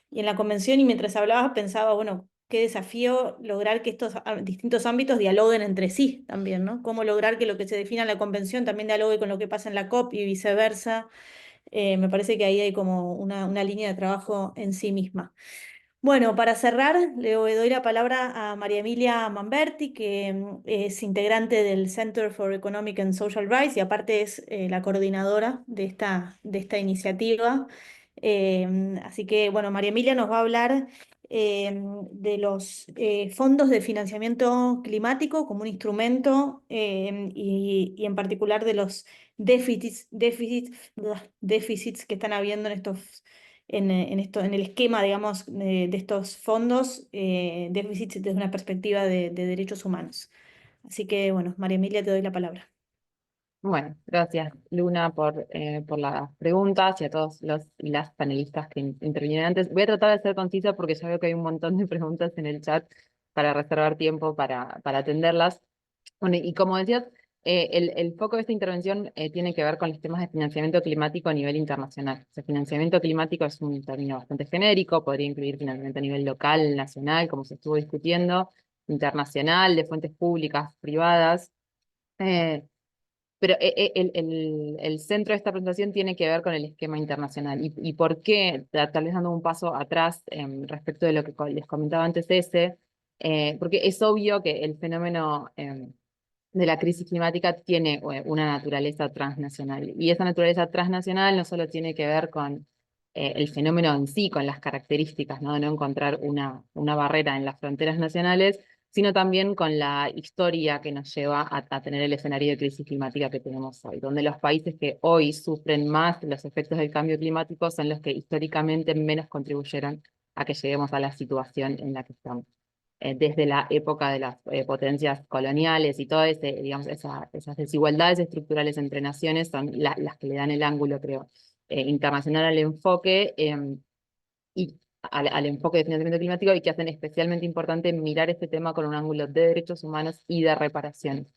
y en la convención, y mientras hablabas pensaba, bueno, qué desafío lograr que estos distintos ámbitos dialoguen entre sí también, ¿no? Cómo lograr que lo que se defina en la convención también dialogue con lo que pasa en la COP y viceversa. Me parece que ahí hay como una línea de trabajo en sí misma. Bueno, para cerrar, le doy la palabra a María Emilia Mamberti, que es integrante del Center for Economic and Social Rights y aparte es la coordinadora de esta iniciativa. Así que, bueno, María Emilia nos va a hablar de los fondos de financiamiento climático como un instrumento y en particular de los déficits que están habiendo en estos en el esquema, digamos, de estos fondos, déficits desde una perspectiva de derechos humanos. Así que, bueno, María Emilia, te doy la palabra. Bueno, gracias Luna por las preguntas y a todos los y las panelistas que intervinieron antes. Voy a tratar de ser concisa porque ya veo que hay un montón de preguntas en el chat para reservar tiempo para atenderlas. Bueno, y como decías, el foco de esta intervención tiene que ver con los temas de financiamiento climático a nivel internacional. O sea, financiamiento climático es un término bastante genérico, podría incluir financiamiento a nivel local, nacional, como se estuvo discutiendo, internacional, de fuentes públicas, privadas. Pero el centro de esta presentación tiene que ver con el esquema internacional. ¿Y por qué? Tal vez dando un paso atrás respecto de lo que les comentaba antes porque es obvio que el fenómeno de la crisis climática tiene una naturaleza transnacional. Y esa naturaleza transnacional no solo tiene que ver con el fenómeno en sí, con las características, ¿no? De no encontrar una barrera en las fronteras nacionales, sino también con la historia que nos lleva a tener el escenario de crisis climática que tenemos hoy, donde los países que hoy sufren más los efectos del cambio climático son los que históricamente menos contribuyeron a que lleguemos a la situación en la que estamos. Desde la época de las potencias coloniales y todas digamos, esas desigualdades estructurales entre naciones son las que le dan el ángulo, creo, internacional al enfoque. Y al enfoque de financiamiento climático y que hacen especialmente importante mirar este tema con un ángulo de derechos humanos y de reparación,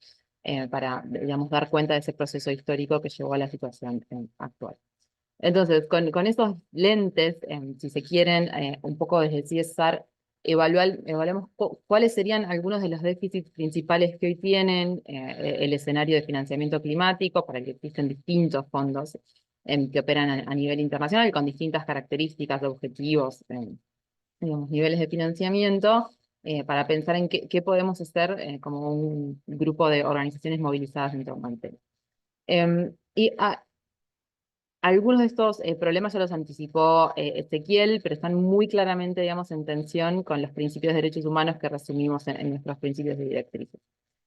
para, digamos, dar cuenta de ese proceso histórico que llevó a la situación actual. Entonces, con esos lentes, si se quieren, un poco desde el CSR, evaluamos cuáles serían algunos de los déficits principales que hoy tienen el escenario de financiamiento climático, para el que existen distintos fondos que operan a nivel internacional con distintas características, objetivos, digamos, niveles de financiamiento, para pensar en qué podemos hacer como un grupo de organizaciones movilizadas en torno al tema. Algunos de estos problemas ya los anticipó Ezequiel, pero están muy claramente, digamos, en tensión con los principios de derechos humanos que resumimos en nuestros principios de directrices.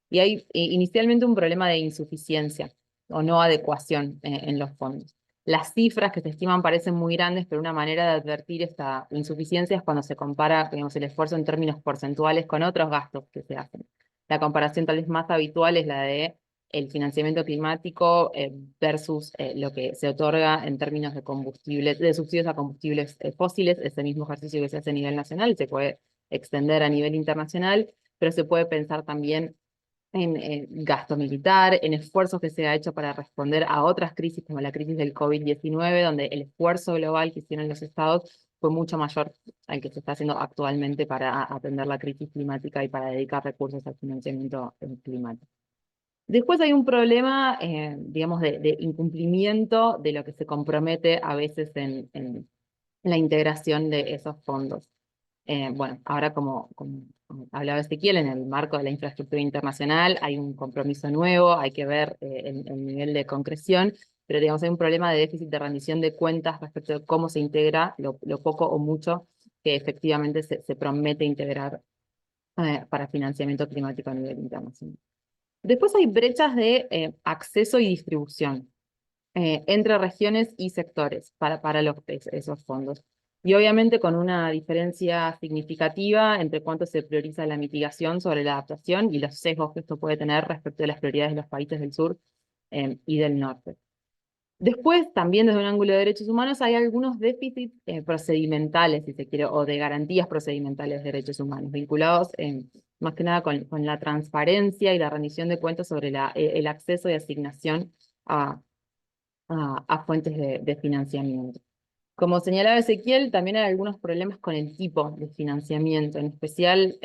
Y hay inicialmente un problema de insuficiencia o no adecuación en los fondos. Las cifras que se estiman parecen muy grandes, pero una manera de advertir esta insuficiencia es cuando se compara, digamos, el esfuerzo en términos porcentuales con otros gastos que se hacen. La comparación tal vez más habitual es la de el financiamiento climático versus lo que se otorga en términos de combustibles, de subsidios a combustibles fósiles. Ese mismo ejercicio que se hace a nivel nacional se puede extender a nivel internacional, pero se puede pensar también en gasto militar, en esfuerzos que se ha hecho para responder a otras crisis, como la crisis del COVID-19, donde el esfuerzo global que hicieron los estados fue mucho mayor al que se está haciendo actualmente para atender la crisis climática y para dedicar recursos al financiamiento climático. Después hay un problema, digamos, de incumplimiento de lo que se compromete a veces en la integración de esos fondos. Bueno, ahora como hablaba Ezequiel, en el marco de la infraestructura internacional hay un compromiso nuevo, hay que ver el nivel de concreción, pero digamos hay un problema de déficit de rendición de cuentas respecto de cómo se integra lo poco o mucho que efectivamente se promete integrar para financiamiento climático a nivel internacional. Después hay brechas de acceso y distribución entre regiones y sectores para esos fondos. Y obviamente con una diferencia significativa entre cuánto se prioriza la mitigación sobre la adaptación y los sesgos que esto puede tener respecto de las prioridades de los países del sur y del norte. Después, también desde un ángulo de derechos humanos, hay algunos déficits procedimentales, si se quiere, o de garantías procedimentales de derechos humanos, vinculados más que nada con la transparencia y la rendición de cuentas sobre el acceso y asignación a fuentes de financiamiento. Como señalaba Ezequiel, también hay algunos problemas con el tipo de financiamiento, en especial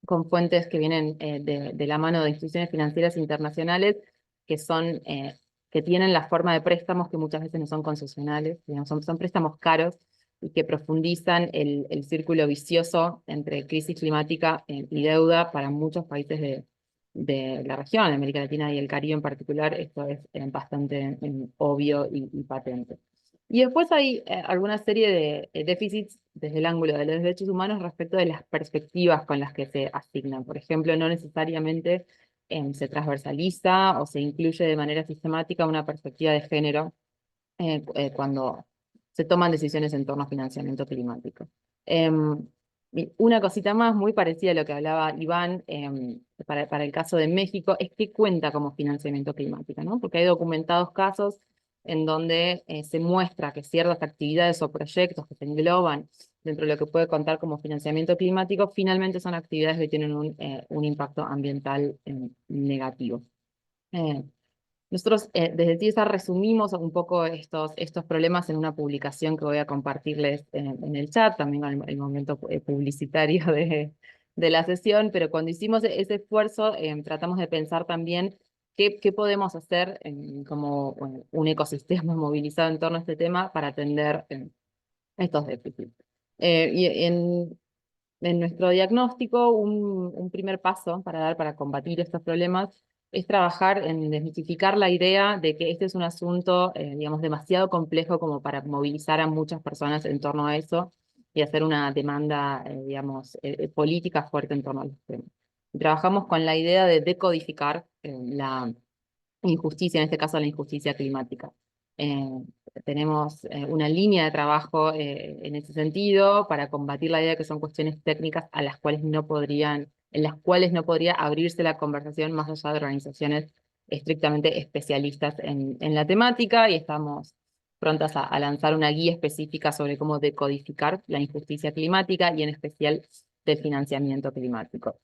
con fuentes que vienen de la mano de instituciones financieras internacionales que son que tienen la forma de préstamos que muchas veces no son concesionales, digamos, son préstamos caros y que profundizan el círculo vicioso entre crisis climática y deuda para muchos países de la región, de América Latina y el Caribe en particular. Esto es bastante obvio y patente. Y después hay alguna serie de déficits desde el ángulo de los derechos humanos respecto de las perspectivas con las que se asignan. Por ejemplo, no necesariamente se transversaliza o se incluye de manera sistemática una perspectiva de género cuando se toman decisiones en torno a financiamiento climático. Y una cosita más, muy parecida a lo que hablaba Iván, para el caso de México, es que cuenta como financiamiento climático, ¿no? Porque hay documentados casos en donde se muestra que ciertas actividades o proyectos que se engloban dentro de lo que puede contar como financiamiento climático, finalmente son actividades que tienen un impacto ambiental negativo. Nosotros desde TIESA resumimos un poco estos problemas en una publicación que voy a compartirles en el chat, también en el momento publicitario de la sesión, pero cuando hicimos ese esfuerzo tratamos de pensar también qué podemos hacer como un ecosistema movilizado en torno a este tema para atender estos déficits. Y en nuestro diagnóstico, un primer paso para dar para combatir estos problemas es trabajar en desmitificar la idea de que este es un asunto, digamos, demasiado complejo como para movilizar a muchas personas en torno a eso y hacer una demanda, digamos, política fuerte en torno a los temas. Y trabajamos con la idea de decodificar la injusticia, en este caso la injusticia climática. Tenemos una línea de trabajo en ese sentido para combatir la idea de que son cuestiones técnicas en las cuales no podría abrirse la conversación más allá de organizaciones estrictamente especialistas en la temática, y estamos prontas a lanzar una guía específica sobre cómo decodificar la injusticia climática y en especial del financiamiento climático.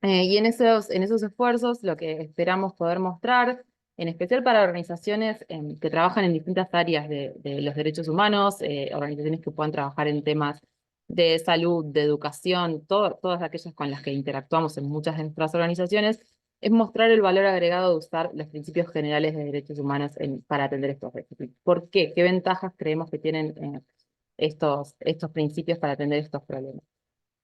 Y en esos esfuerzos lo que esperamos poder mostrar, en especial para organizaciones que trabajan en distintas áreas de los derechos humanos, organizaciones que puedan trabajar en temas de salud, de educación, todas aquellas con las que interactuamos en muchas de nuestras organizaciones, es mostrar el valor agregado de usar los principios generales de derechos humanos para atender estos retos. ¿Por qué? ¿Qué ventajas creemos que tienen estos principios para atender estos problemas?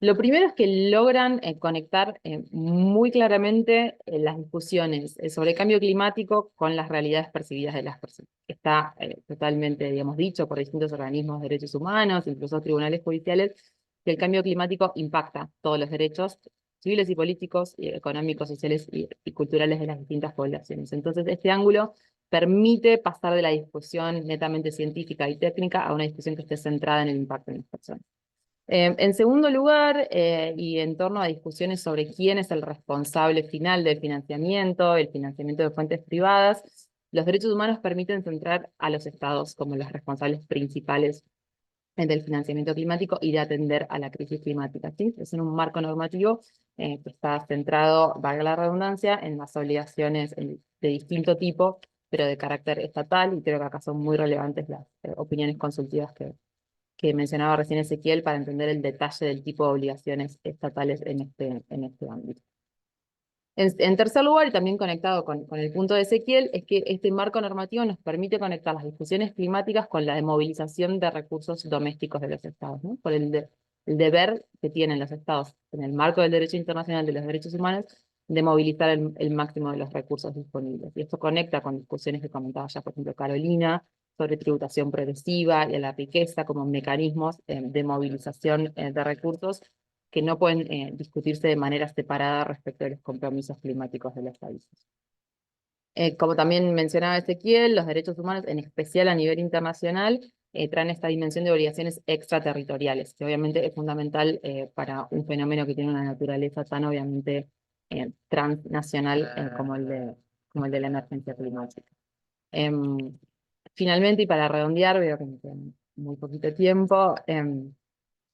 Lo primero es que logran conectar muy claramente las discusiones sobre cambio climático con las realidades percibidas de las personas. Está totalmente, digamos, dicho por distintos organismos de derechos humanos, incluso tribunales judiciales, que el cambio climático impacta todos los derechos civiles y políticos, y económicos, sociales y culturales de las distintas poblaciones. Entonces, este ángulo permite pasar de la discusión netamente científica y técnica a una discusión que esté centrada en el impacto en las personas. En segundo lugar, y en torno a discusiones sobre quién es el responsable final del financiamiento, el financiamiento de fuentes privadas, los derechos humanos permiten centrar a los estados como los responsables principales del financiamiento climático y de atender a la crisis climática, ¿sí? Es en un marco normativo que está centrado, valga la redundancia, en las obligaciones de distinto tipo, pero de carácter estatal, y creo que acá son muy relevantes las opiniones consultivas que mencionaba recién Ezequiel para entender el detalle del tipo de obligaciones estatales en este ámbito. En tercer lugar, y también conectado con el punto de Ezequiel, es que este marco normativo nos permite conectar las discusiones climáticas con la de movilización de recursos domésticos de los estados, ¿no? Por el deber que tienen los estados en el marco del derecho internacional de los derechos humanos de movilizar el máximo de los recursos disponibles. Y esto conecta con discusiones que comentaba ya, por ejemplo, Carolina, sobre tributación progresiva y a la riqueza como mecanismos de movilización de recursos que no pueden discutirse de manera separada respecto de los compromisos climáticos de los países. Como también mencionaba Ezequiel, los derechos humanos, en especial a nivel internacional, traen esta dimensión de obligaciones extraterritoriales, que obviamente es fundamental para un fenómeno que tiene una naturaleza tan obviamente transnacional como el de la emergencia climática. Finalmente, y para redondear, veo que me queda muy poquito tiempo,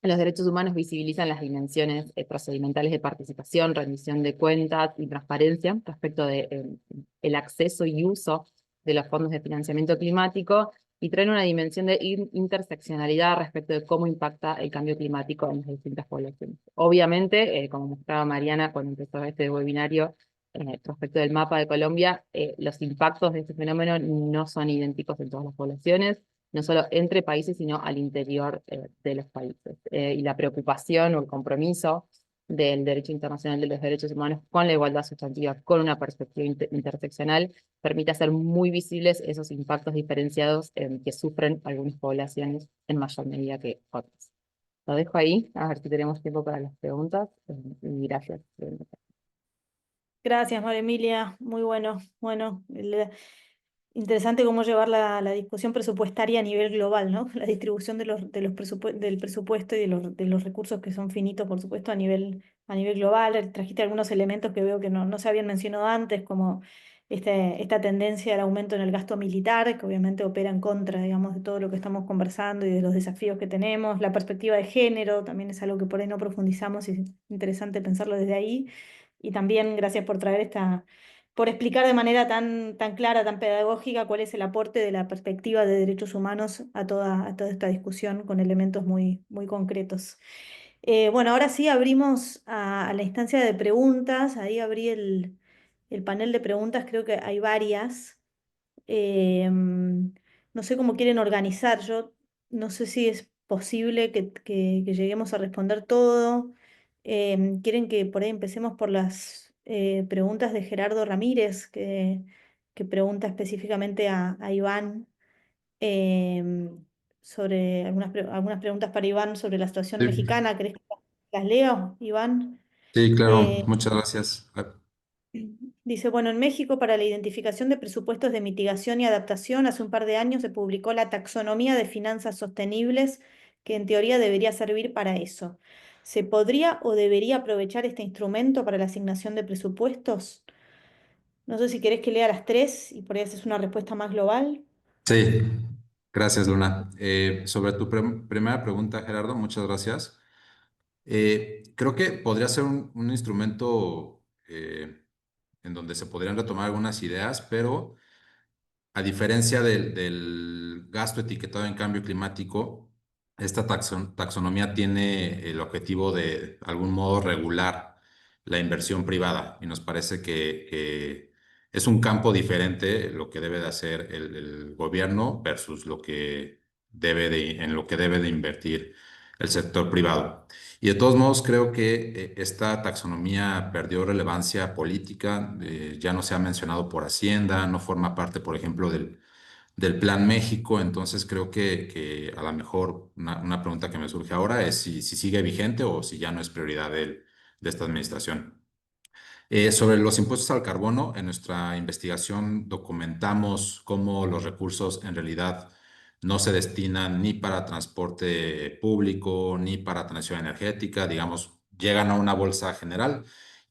los derechos humanos visibilizan las dimensiones procedimentales de participación, rendición de cuentas y transparencia respecto de el acceso y uso de los fondos de financiamiento climático, y traen una dimensión de interseccionalidad respecto de cómo impacta el cambio climático en las distintas poblaciones. Obviamente, como mostraba Mariana cuando empezó este webinario, respecto del mapa de Colombia, los impactos de este fenómeno no son idénticos en todas las poblaciones, no solo entre países, sino al interior de los países. Y la preocupación o el compromiso del derecho internacional de los derechos humanos con la igualdad sustantiva, con una perspectiva interseccional, permite hacer muy visibles esos impactos diferenciados que sufren algunas poblaciones en mayor medida que otras. Lo dejo ahí, a ver si tenemos tiempo para las preguntas, y gracias. Gracias, María Emilia. Muy bueno. Bueno, interesante cómo llevar la discusión presupuestaria a nivel global, ¿no? La distribución del presupuesto y de los recursos que son finitos, por supuesto, a nivel global. Trajiste algunos elementos que veo que no se habían mencionado antes, como esta tendencia al aumento en el gasto militar, que obviamente opera en contra, digamos, de todo lo que estamos conversando y de los desafíos que tenemos. La perspectiva de género también es algo que por ahí no profundizamos y es interesante pensarlo desde ahí. Y también gracias por traer por explicar de manera tan clara, tan pedagógica, cuál es el aporte de la perspectiva de derechos humanos a toda esta discusión con elementos muy concretos. Bueno, ahora sí abrimos a la instancia de preguntas. Ahí abrí el panel de preguntas, creo que hay varias. No sé cómo quieren organizar. Yo no sé si es posible que lleguemos a responder todo. ¿Quieren que por ahí empecemos por las preguntas de Gerardo Ramírez, que pregunta específicamente a Iván sobre algunas preguntas para Iván sobre la situación Sí, mexicana? ¿Querés que las leo, Iván? sí, claro, Eh, muchas gracias. Dice, bueno, en México para la identificación de presupuestos de mitigación y adaptación, hace un par de años se publicó la taxonomía de finanzas sostenibles, que en teoría debería servir para eso. ¿Se podría o debería aprovechar este instrumento para la asignación de presupuestos? No sé si querés que lea las tres y por ahí haces una respuesta más global. Sí, Gracias, Luna. Sobre tu primera pregunta, Gerardo, muchas gracias. Creo que podría ser un instrumento en donde se podrían retomar algunas ideas, pero a diferencia del gasto etiquetado en cambio climático, esta taxonomía tiene el objetivo de algún modo regular la inversión privada y nos parece que es un campo diferente lo que debe de hacer el gobierno versus en lo que debe de invertir el sector privado. Y de todos modos, creo que esta taxonomía perdió relevancia política, ya no se ha mencionado por Hacienda, no forma parte, por ejemplo, del Plan México, entonces creo que a lo mejor una pregunta que me surge ahora es si sigue vigente o si ya no es prioridad de esta administración. Sobre los impuestos al carbono, en nuestra investigación documentamos cómo los recursos en realidad no se destinan ni para transporte público ni para transición energética, digamos, llegan a una bolsa general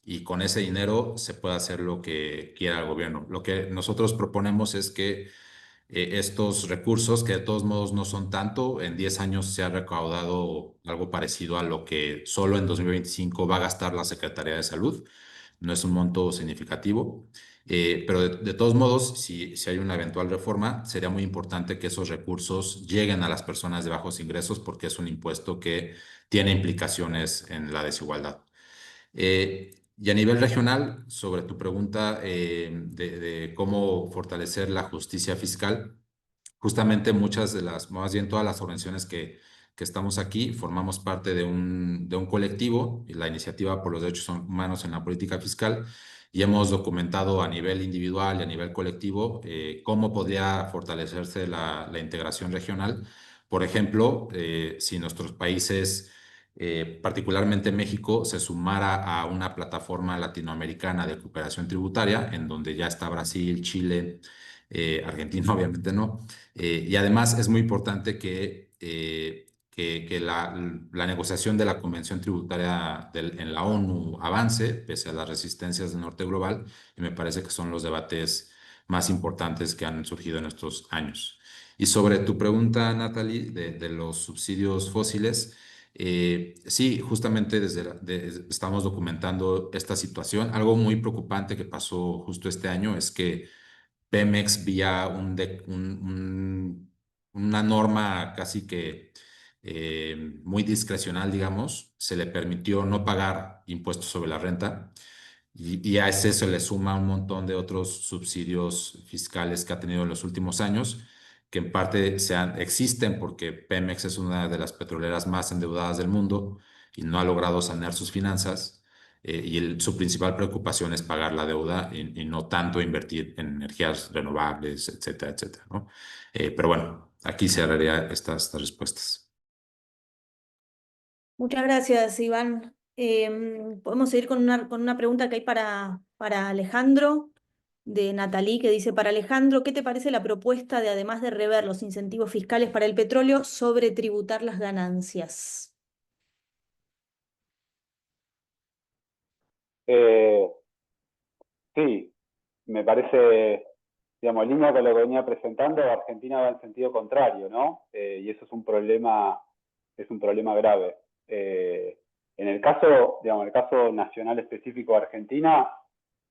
y con ese dinero se puede hacer lo que quiera el gobierno. Lo que nosotros proponemos es que estos recursos, que de todos modos no son tanto, en 10 años se ha recaudado algo parecido a lo que solo en 2025 va a gastar la Secretaría de Salud. No es un monto significativo, pero de todos modos, si hay una eventual reforma, sería muy importante que esos recursos lleguen a las personas de bajos ingresos porque es un impuesto que tiene implicaciones en la desigualdad. Y a nivel regional, sobre tu pregunta de cómo fortalecer la justicia fiscal, justamente más bien todas las organizaciones que estamos aquí, formamos parte de un colectivo, y la Iniciativa por los Derechos Humanos en la Política Fiscal, y hemos documentado a nivel individual y a nivel colectivo cómo podría fortalecerse la integración regional. Por ejemplo, si nuestros países, particularmente México, se sumara a una plataforma latinoamericana de cooperación tributaria, en donde ya está Brasil, Chile, Argentina obviamente no, y además es muy importante que la negociación de la Convención Tributaria en la ONU avance, pese a las resistencias del norte global, y me parece que son los debates más importantes que han surgido en estos años. Y sobre tu pregunta, Natalie, de los subsidios fósiles, sí, justamente estamos documentando esta situación. Algo muy preocupante que pasó justo este año es que Pemex, vía una norma casi que muy discrecional, digamos, se le permitió no pagar impuestos sobre la renta y a ese se le suma un montón de otros subsidios fiscales que ha tenido en los últimos años, que en parte existen porque Pemex es una de las petroleras más endeudadas del mundo y no ha logrado sanear sus finanzas y su principal preocupación es pagar la deuda y no tanto invertir en energías renovables, etcétera, etcétera, ¿no? Pero bueno, aquí cerraría estas respuestas. Muchas gracias, Iván. Podemos seguir con una pregunta que hay para Alejandro, de Natalí, que dice, para Alejandro, ¿qué te parece la propuesta de, además de rever los incentivos fiscales para el petróleo, sobre tributar las ganancias? Sí, me parece, digamos, en línea con lo que venía presentando, Argentina va en sentido contrario, ¿no? Y eso es un problema grave. En el caso, digamos, el caso nacional específico de Argentina,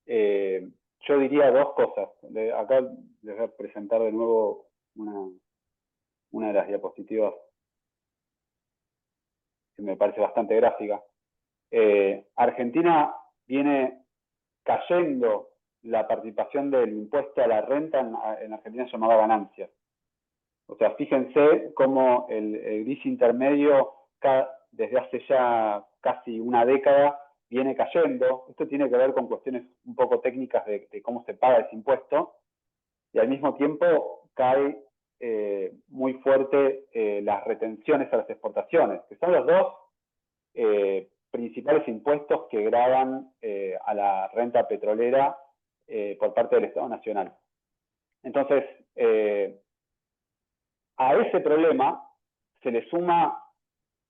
yo diría dos cosas. Acá les voy a presentar de nuevo una de las diapositivas que me parece bastante gráfica. Argentina viene cayendo la participación del impuesto a la renta en Argentina llamada ganancias. O sea, fíjense cómo el gris intermedio desde hace ya casi una década viene cayendo. Esto tiene que ver con cuestiones un poco técnicas de cómo se paga ese impuesto, y al mismo tiempo cae muy fuerte las retenciones a las exportaciones, que son los dos principales impuestos que gravan a la renta petrolera por parte del Estado Nacional. Entonces, a ese problema se le suma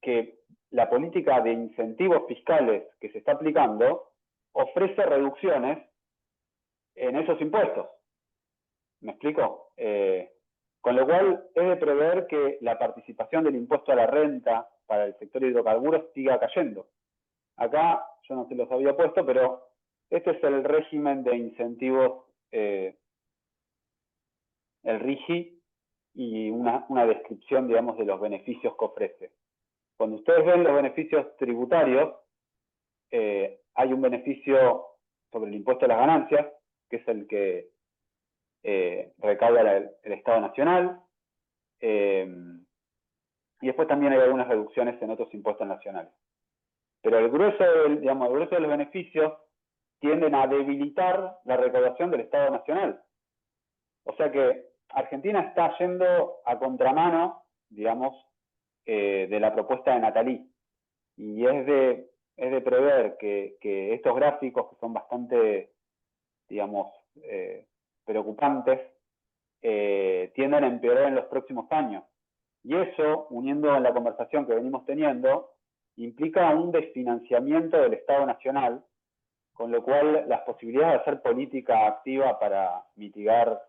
que la política de incentivos fiscales que se está aplicando ofrece reducciones en esos impuestos. ¿Me explico? Con lo cual es de prever que la participación del impuesto a la renta para el sector hidrocarburos siga cayendo. Acá, yo no se los había puesto, pero este es el régimen de incentivos, el RIGI, y una descripción, digamos, de los beneficios que ofrece. Cuando ustedes ven los beneficios tributarios, hay un beneficio sobre el impuesto a las ganancias, que es el que recauda el Estado Nacional, y después también hay algunas reducciones en otros impuestos nacionales. Pero el grueso, el grueso de los beneficios tienden a debilitar la recaudación del Estado Nacional. O sea que Argentina está yendo a contramano, digamos, de la propuesta de Nathalie. Y es de prever que estos gráficos, que son bastante, digamos, preocupantes, tienden a empeorar en los próximos años. Y eso, uniendo en la conversación que venimos teniendo, implica un desfinanciamiento del Estado Nacional, con lo cual las posibilidades de hacer política activa para mitigar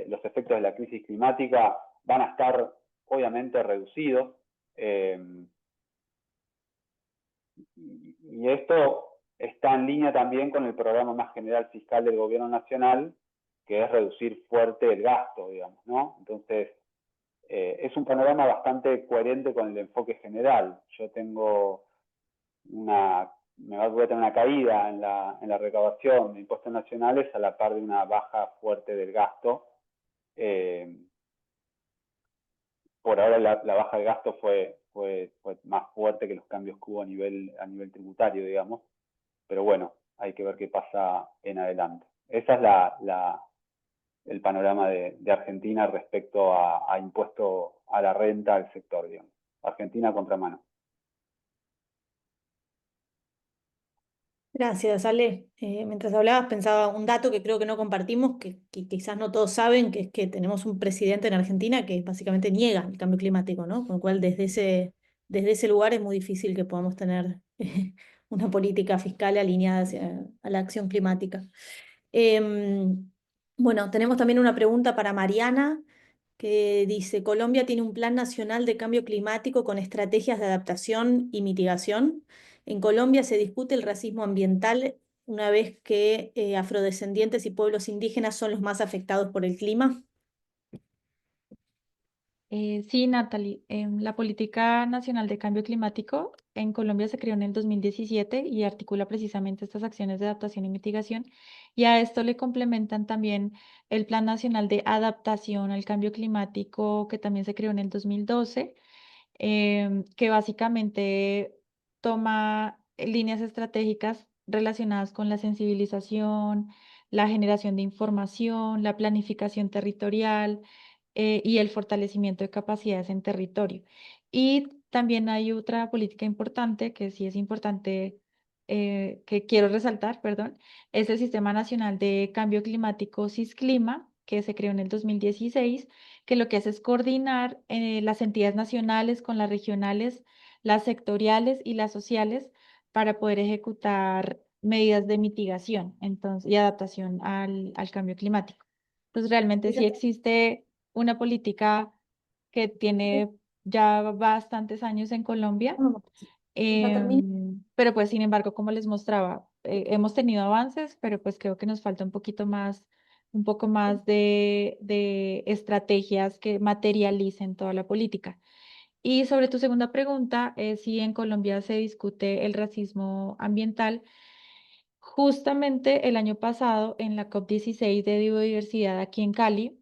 los efectos de la crisis climática van a estar obviamente reducidos. Y esto está en línea también con el programa más general fiscal del gobierno nacional, que es reducir fuerte el gasto, digamos, ¿no? Entonces, es un panorama bastante coherente con el enfoque general. Yo tengo voy a tener una caída en la recaudación de impuestos nacionales a la par de una baja fuerte del gasto. Por ahora la baja del gasto fue más fuerte que los cambios que hubo a nivel tributario, digamos. Pero bueno, hay que ver qué pasa en adelante. Esa es el panorama de Argentina respecto a impuesto a la renta del sector, digamos. Argentina contramano. Gracias, Ale. Mientras hablabas pensaba un dato que creo que no compartimos, que quizás no todos saben, que es que tenemos un presidente en Argentina que básicamente niega el cambio climático, ¿no? Con lo cual desde ese lugar es muy difícil que podamos tener una política fiscal alineada a la acción climática. Bueno, tenemos también una pregunta para Mariana, que dice, Colombia tiene un plan nacional de cambio climático con estrategias de adaptación y mitigación. En Colombia se discute el racismo ambiental una vez que afrodescendientes y pueblos indígenas son los más afectados por el clima. Sí, Natalie, la Política Nacional de Cambio Climático en Colombia se creó en el 2017 y articula precisamente estas acciones de adaptación y mitigación. Y a esto le complementan también el Plan Nacional de Adaptación al Cambio Climático, que también se creó en el 2012, que básicamente toma líneas estratégicas relacionadas con la sensibilización, la generación de información, la planificación territorial y el fortalecimiento de capacidades en territorio. Y también hay otra política importante que sí es importante, que quiero resaltar, perdón, es el Sistema Nacional de Cambio Climático SISCLIMA, que se creó en el 2016, que lo que hace es coordinar las entidades nacionales con las regionales, las sectoriales y las sociales para poder ejecutar medidas de mitigación y adaptación al cambio climático. Entonces, realmente sí existe una política que tiene ya bastantes años en Colombia, pero pues sin embargo, como les mostraba, hemos tenido avances, pero pues creo que nos falta un poco más de estrategias que materialicen toda la política. Y sobre tu segunda pregunta, si en Colombia se discute el racismo ambiental. Justamente el año pasado, en la COP16 de biodiversidad aquí en Cali,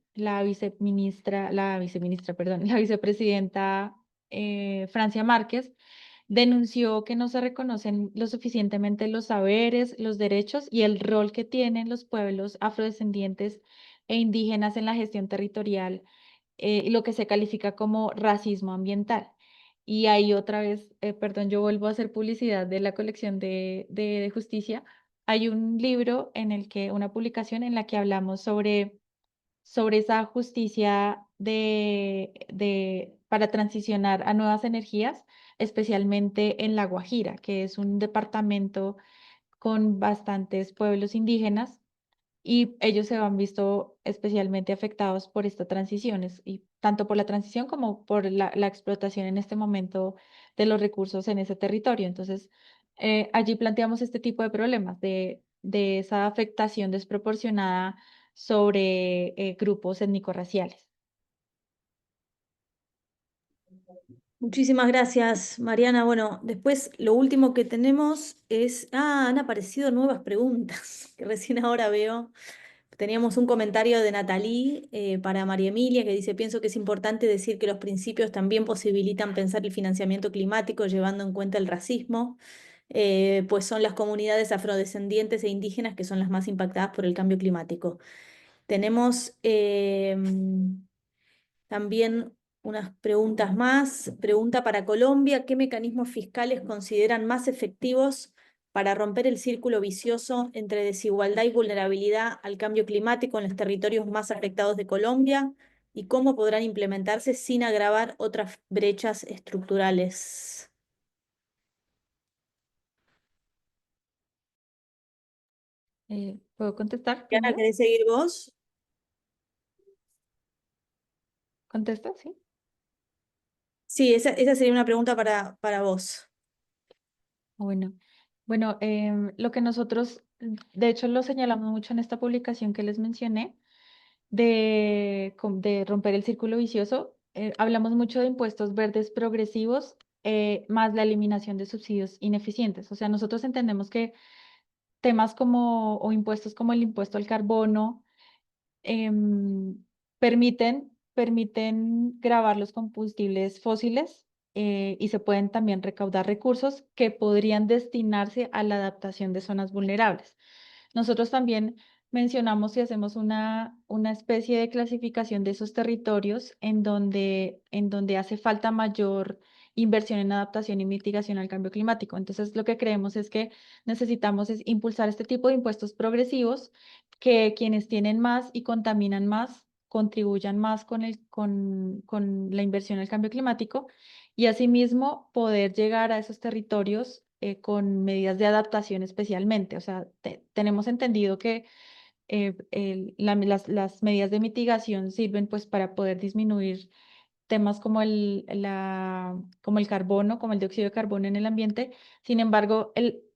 perdón, la vicepresidenta Francia Márquez denunció que no se reconocen lo suficientemente los saberes, los derechos y el rol que tienen los pueblos afrodescendientes e indígenas en la gestión territorial, lo que se califica como racismo ambiental. Y ahí otra vez, perdón, yo vuelvo a hacer publicidad de la colección de justicia. Hay un libro una publicación en la que hablamos sobre esa justicia para transicionar a nuevas energías, especialmente en La Guajira, que es un departamento con bastantes pueblos indígenas y ellos se han visto especialmente afectados por estas transiciones, y tanto por la transición como por la explotación en este momento de los recursos en ese territorio. Entonces, allí planteamos este tipo de problemas, de esa afectación desproporcionada sobre grupos étnico-raciales. Muchísimas gracias, Mariana. Bueno, después lo último que tenemos es, han aparecido nuevas preguntas que recién ahora veo. Teníamos un comentario de Natalie para María Emilia que dice, pienso que es importante decir que los principios también posibilitan pensar el financiamiento climático llevando en cuenta el racismo, pues son las comunidades afrodescendientes e indígenas que son las más impactadas por el cambio climático. Tenemos también unas preguntas más. Pregunta para Colombia, ¿qué mecanismos fiscales consideran más efectivos para romper el círculo vicioso entre desigualdad y vulnerabilidad al cambio climático en los territorios más afectados de Colombia? ¿Y cómo podrán implementarse sin agravar otras brechas estructurales? ¿Puedo contestar Diana, primero? ¿querés seguir vos? ¿Contesta? Sí. Sí, esa sería una pregunta para vos. Bueno, bueno, lo que nosotros, de hecho, lo señalamos mucho en esta publicación que les mencioné, de romper el círculo vicioso. Hablamos mucho de impuestos verdes progresivos, más la eliminación de subsidios ineficientes. O sea, nosotros entendemos que temas como, o impuestos como el impuesto al carbono, em, permiten gravar los combustibles fósiles, y se pueden también recaudar recursos que podrían destinarse a la adaptación de zonas vulnerables. Nosotros también mencionamos y hacemos una especie de clasificación de esos territorios en donde hace falta mayor inversión en adaptación y mitigación al cambio climático. Entonces, lo que creemos es que necesitamos es impulsar este tipo de impuestos progresivos, que quienes tienen más y contaminan más contribuyan más con la inversión en el cambio climático, y asimismo poder llegar a esos territorios con medidas de adaptación especialmente. O sea, tenemos entendido que las medidas de mitigación sirven pues para poder disminuir temas como el carbono, como el dióxido de carbono en el ambiente. Sin embargo,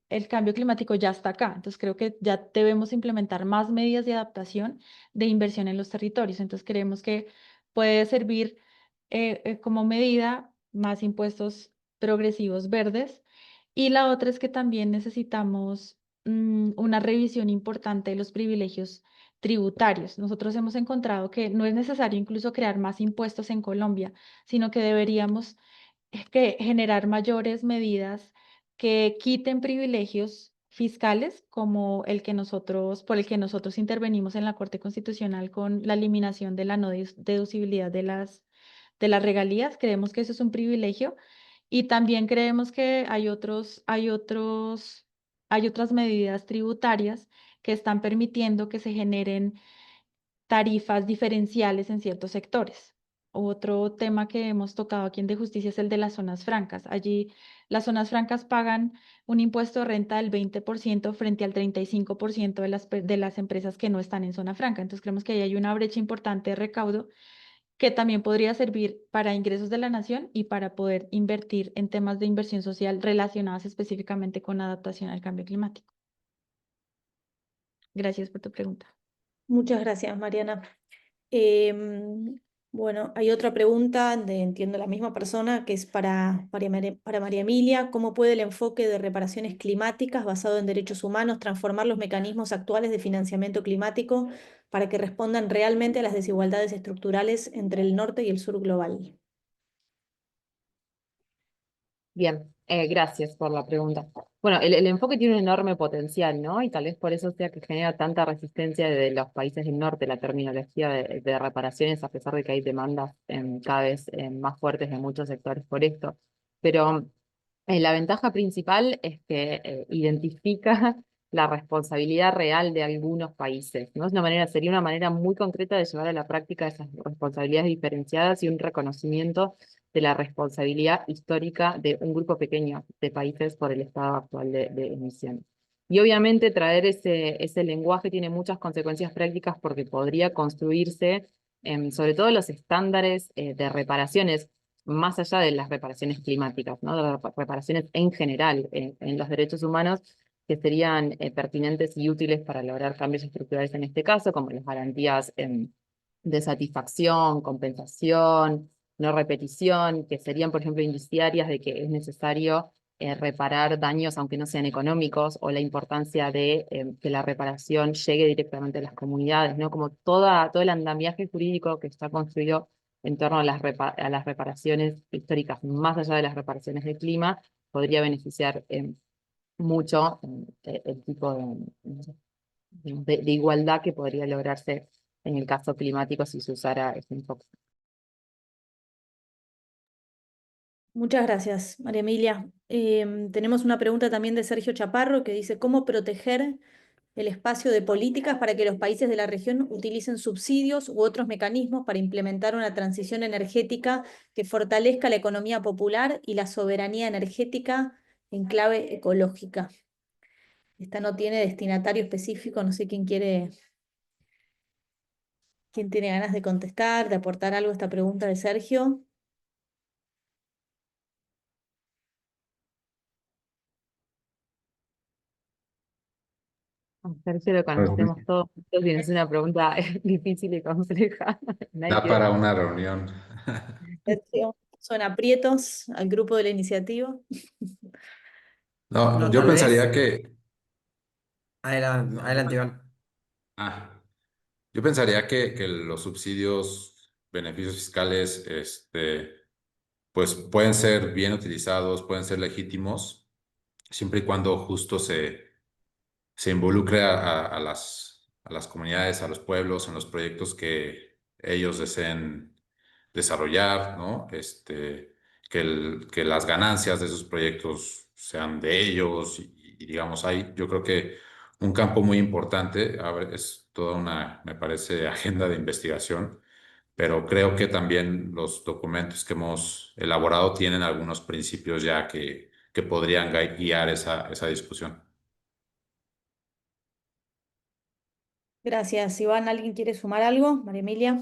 el cambio climático ya está acá. Entonces, creo que ya debemos implementar más medidas de adaptación, de inversión en los territorios. Entonces, creemos que puede servir como medida más impuestos progresivos verdes. Y la otra es que también necesitamos una revisión importante de los privilegios tributarios. Nosotros hemos encontrado que no es necesario incluso crear más impuestos en Colombia, sino que deberíamos generar mayores medidas que quiten privilegios fiscales como por el que nosotros intervenimos en la Corte Constitucional con la eliminación de la no deducibilidad de las regalías. Creemos que eso es un privilegio, y también creemos que hay otras medidas tributarias que están permitiendo que se generen tarifas diferenciales en ciertos sectores. Otro tema que hemos tocado aquí en De Justicia es el de las zonas francas. Allí las zonas francas pagan un impuesto de renta del 20% frente al 35% de las empresas que no están en zona franca. Entonces creemos que ahí hay una brecha importante de recaudo que también podría servir para ingresos de la nación y para poder invertir en temas de inversión social relacionados específicamente con adaptación al cambio climático. Gracias por tu pregunta. Muchas gracias, Mariana. Em, bueno, hay otra pregunta entiendo, la misma persona, que es para María Emilia. ¿Cómo puede el enfoque de reparaciones climáticas basado en derechos humanos transformar los mecanismos actuales de financiamiento climático para que respondan realmente a las desigualdades estructurales entre el norte y el sur global? Bien, gracias por la pregunta. Bueno, el enfoque tiene un enorme potencial, ¿no? Y tal vez por eso sea que genera tanta resistencia de los países del norte, la terminología de reparaciones, a pesar de que hay demandas cada vez más fuertes de muchos sectores por esto. Pero la ventaja principal es que identifica la responsabilidad real de algunos países, ¿no? Sería una manera muy concreta de llevar a la práctica esas responsabilidades diferenciadas y un reconocimiento de la responsabilidad histórica de un grupo pequeño de países por el estado actual de emisiones. Y obviamente traer ese lenguaje tiene muchas consecuencias prácticas porque podría construirse, sobre todo los estándares de reparaciones, más allá de las reparaciones climáticas, ¿no? De las reparaciones en general en los derechos humanos, que serían pertinentes y útiles para lograr cambios estructurales en este caso, como las garantías de satisfacción, compensación, no repetición, que serían, por ejemplo, indiciarias de que es necesario reparar daños aunque no sean económicos, o la importancia de que la reparación llegue directamente a las comunidades, ¿no? Como todo el andamiaje jurídico que está construido en torno a a las reparaciones históricas, más allá de las reparaciones del clima, podría beneficiar mucho el tipo de igualdad que podría lograrse en el caso climático si se usara este enfoque. Muchas gracias, María Emilia. Tenemos una pregunta también de Sergio Chaparro que dice, ¿cómo proteger el espacio de políticas para que los países de la región utilicen subsidios u otros mecanismos para implementar una transición energética que fortalezca la economía popular y la soberanía energética en clave ecológica? Esta no tiene destinatario específico, no sé quién tiene ganas de contestar, de aportar algo a esta pregunta de Sergio. A Sergio lo conocemos todos, y es una pregunta difícil y compleja. Nadie Da quiere para una reunión. Sergio, son aprietos al grupo de la iniciativa. No, No, yo tal pensaría vez. que, Adelante, Iván. yo pensaría que los subsidios, beneficios fiscales, pues pueden ser bien utilizados, pueden ser legítimos, siempre y cuando justo se involucre a las comunidades, a los pueblos, en los proyectos que ellos deseen desarrollar, ¿no? Que las ganancias de esos proyectos sean de ellos y digamos, yo creo que un campo muy importante, a ver, es toda una, me parece, agenda de investigación, pero creo que también los documentos que hemos elaborado tienen algunos principios ya que podrían guiar esa discusión. Gracias, Iván. ¿Alguien quiere sumar algo? María Emilia.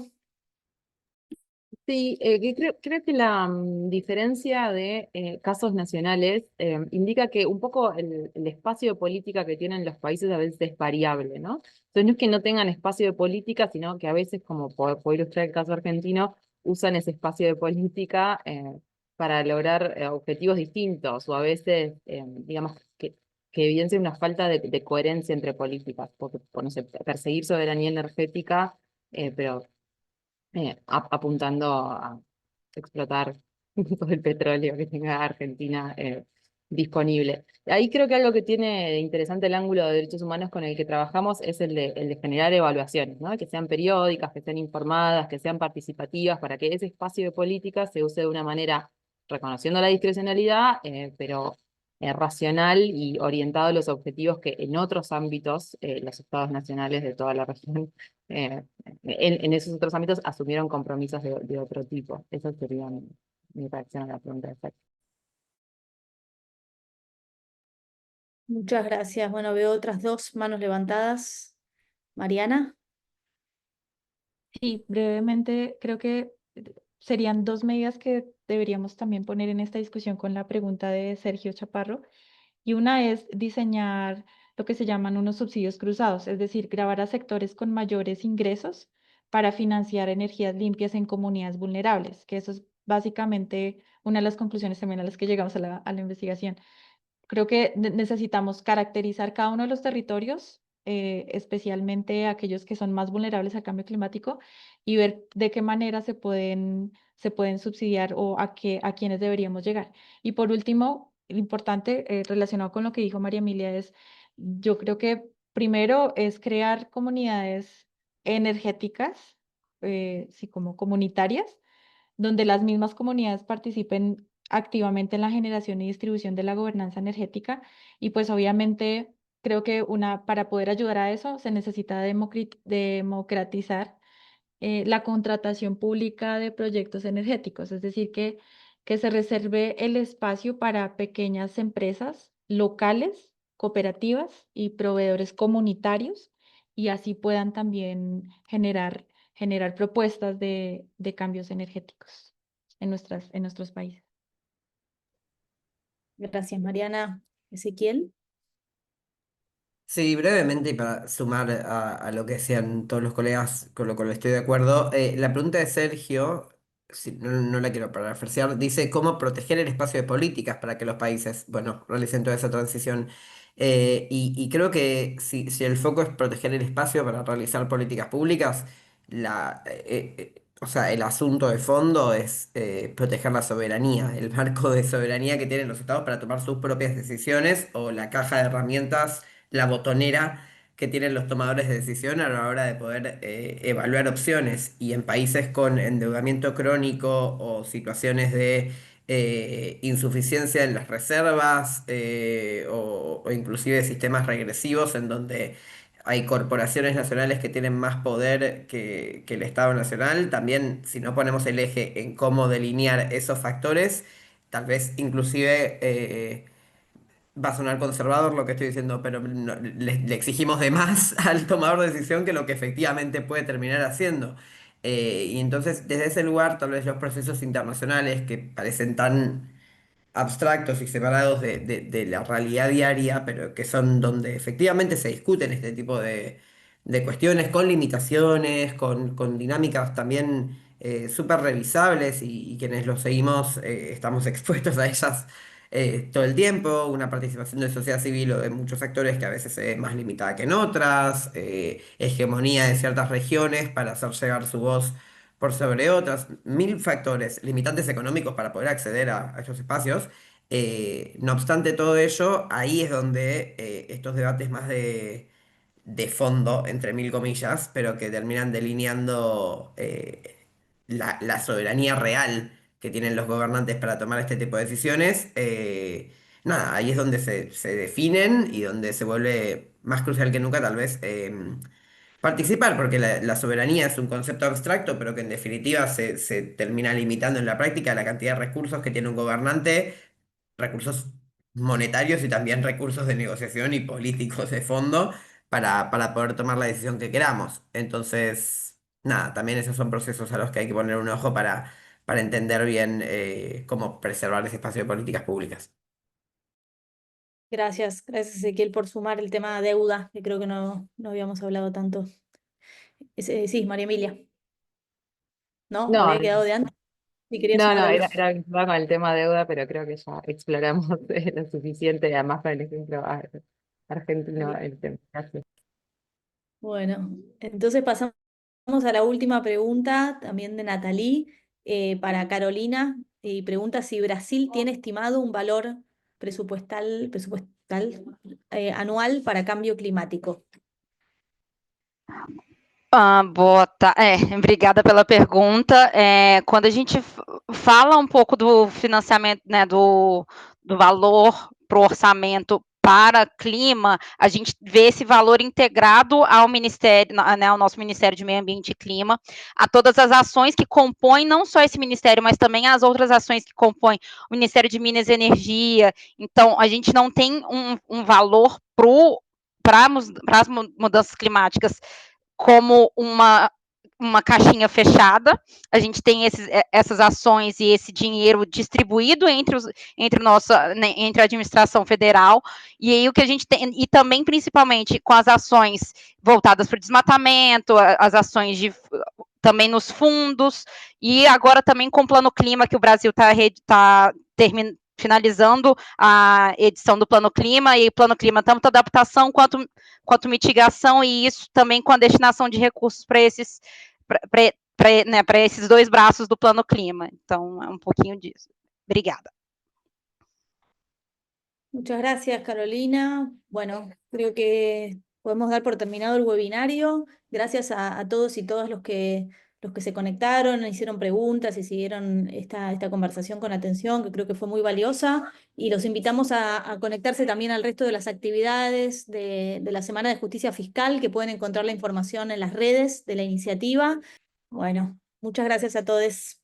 Sí, que creo que la diferencia de casos nacionales indica que un poco el espacio de política que tienen los países a veces es variable, ¿no? Entonces no es que no tengan espacio de política, sino que a veces, como por ilustrar el caso argentino, usan ese espacio de política para lograr objetivos distintos, o a veces, digamos, que evidencia una falta de coherencia entre políticas, porque, no sé, perseguir soberanía energética, pero apuntando a explotar todo el petróleo que tenga Argentina disponible. Ahí creo que algo que tiene de interesante el ángulo de derechos humanos con el que trabajamos es el de generar evaluaciones, ¿no? Que sean periódicas, que sean informadas, que sean participativas, para que ese espacio de política se use de una manera reconociendo la discrecionalidad, pero racional y orientado a los objetivos que en otros ámbitos los estados nacionales de toda la región en esos otros ámbitos asumieron compromisos de otro tipo. Esa sería mi reacción a la pregunta de Sergio. Muchas gracias. Bueno, veo otras dos manos levantadas. Mariana. Sí, brevemente, creo que serían dos medidas que deberíamos también poner en esta discusión con la pregunta de Sergio Chaparro. Y una es diseñar lo que se llaman unos subsidios cruzados, es decir, grabar a sectores con mayores ingresos para financiar energías limpias en comunidades vulnerables, que eso es básicamente una de las conclusiones también a las que llegamos a la investigación. Creo que necesitamos caracterizar cada uno de los territorios, especialmente aquellos que son más vulnerables al cambio climático, y ver de qué manera se pueden subsidiar o a quiénes deberíamos llegar. Y por último, lo importante relacionado con lo que dijo María Emilia es, yo creo que primero es crear comunidades energéticas, sí, como comunitarias, donde las mismas comunidades participen activamente en la generación y distribución de la gobernanza energética. Y pues obviamente creo que para poder ayudar a eso se necesita democratizar la contratación pública de proyectos energéticos, es decir, que se reserve el espacio para pequeñas empresas locales cooperativas y proveedores comunitarios y así puedan también generar propuestas de cambios energéticos en nuestros países. Gracias, Mariana. Ezequiel. Sí, brevemente y para sumar a lo que decían todos los colegas, con lo cual estoy de acuerdo. La pregunta de Sergio, no la quiero parafrasear, dice cómo proteger el espacio de políticas para que los países, bueno, realicen toda esa transición. Y creo que si el foco es proteger el espacio para realizar políticas públicas, o sea, el asunto de fondo es proteger la soberanía, el marco de soberanía que tienen los estados para tomar sus propias decisiones o la caja de herramientas, la botonera que tienen los tomadores de decisión a la hora de poder evaluar opciones. Y en países con endeudamiento crónico o situaciones de insuficiencia en las reservas o inclusive sistemas regresivos en donde hay corporaciones nacionales que tienen más poder que el Estado nacional, también si no ponemos el eje en cómo delinear esos factores, tal vez inclusive va a sonar conservador lo que estoy diciendo, pero le exigimos de más al tomador de decisión que lo que efectivamente puede terminar haciendo. Y entonces, desde ese lugar, tal vez los procesos internacionales que parecen tan abstractos y separados de la realidad diaria, pero que son donde efectivamente se discuten este tipo de cuestiones con limitaciones, con dinámicas también súper revisables y quienes lo seguimos estamos expuestos a ellas todo el tiempo, una participación de sociedad civil o de muchos sectores que a veces es más limitada que en otras, hegemonía de ciertas regiones para hacer llegar su voz por sobre otras, mil factores, limitantes económicos para poder acceder a estos espacios. No obstante todo ello, ahí es donde estos debates más de fondo, entre mil comillas, pero que terminan delineando la soberanía real que tienen los gobernantes para tomar este tipo de decisiones, nada, ahí es donde se definen y donde se vuelve más crucial que nunca tal vez participar, porque la soberanía es un concepto abstracto, pero que en definitiva se termina limitando en la práctica a la cantidad de recursos que tiene un gobernante, recursos monetarios y también recursos de negociación y políticos de fondo para poder tomar la decisión que queramos. Entonces, nada, también esos son procesos a los que hay que poner un ojo para entender bien cómo preservar ese espacio de políticas públicas. Gracias, gracias Ezequiel por sumar el tema deuda, que creo que no habíamos hablado tanto. Sí, María Emilia. ¿No? ¿Me No, había quedado de antes? Sí, quería no, sumar no, algo. era vinculado con el tema deuda, pero creo que ya exploramos lo suficiente, además con el ejemplo argentino, el tema. Gracias. Bueno, entonces pasamos a la última pregunta, también de Nathalie, para Carolina, y pregunta si Brasil tiene estimado un valor presupuestal anual para cambio climático. Obrigada pela pergunta. Quando a gente fala um pouco do financiamento, né, do valor para o orçamento para clima, a gente vê esse valor integrado ao Ministério, né, ao nosso Ministério de Meio Ambiente e Clima, a todas as ações que compõem não só esse ministério, mas também as outras ações que compõem o Ministério de Minas e Energia. Então, a gente não tem um valor para as mudanças climáticas como uma caixinha fechada, a gente tem essas ações e esse dinheiro distribuído entre a administração federal, e aí o que a gente tem, e também principalmente com as ações voltadas para o desmatamento, as ações também nos fundos, e agora também com o Plano Clima, que o Brasil está finalizando a edição do Plano Clima, e o Plano Clima tanto adaptação quanto mitigação, e isso também com a destinação de recursos para esses dois braços do Plano Clima. Então, é um pouquinho disso. Obrigada. Muchas gracias, Carolina. Bueno, creo que podemos dar por terminado el webinario. Gracias a todos y todas los que se conectaron, hicieron preguntas y siguieron esta conversación con atención, que creo que fue muy valiosa. Y los invitamos a conectarse también al resto de las actividades de la Semana de Justicia Fiscal, que pueden encontrar la información en las redes de la iniciativa. Bueno, muchas gracias a todos.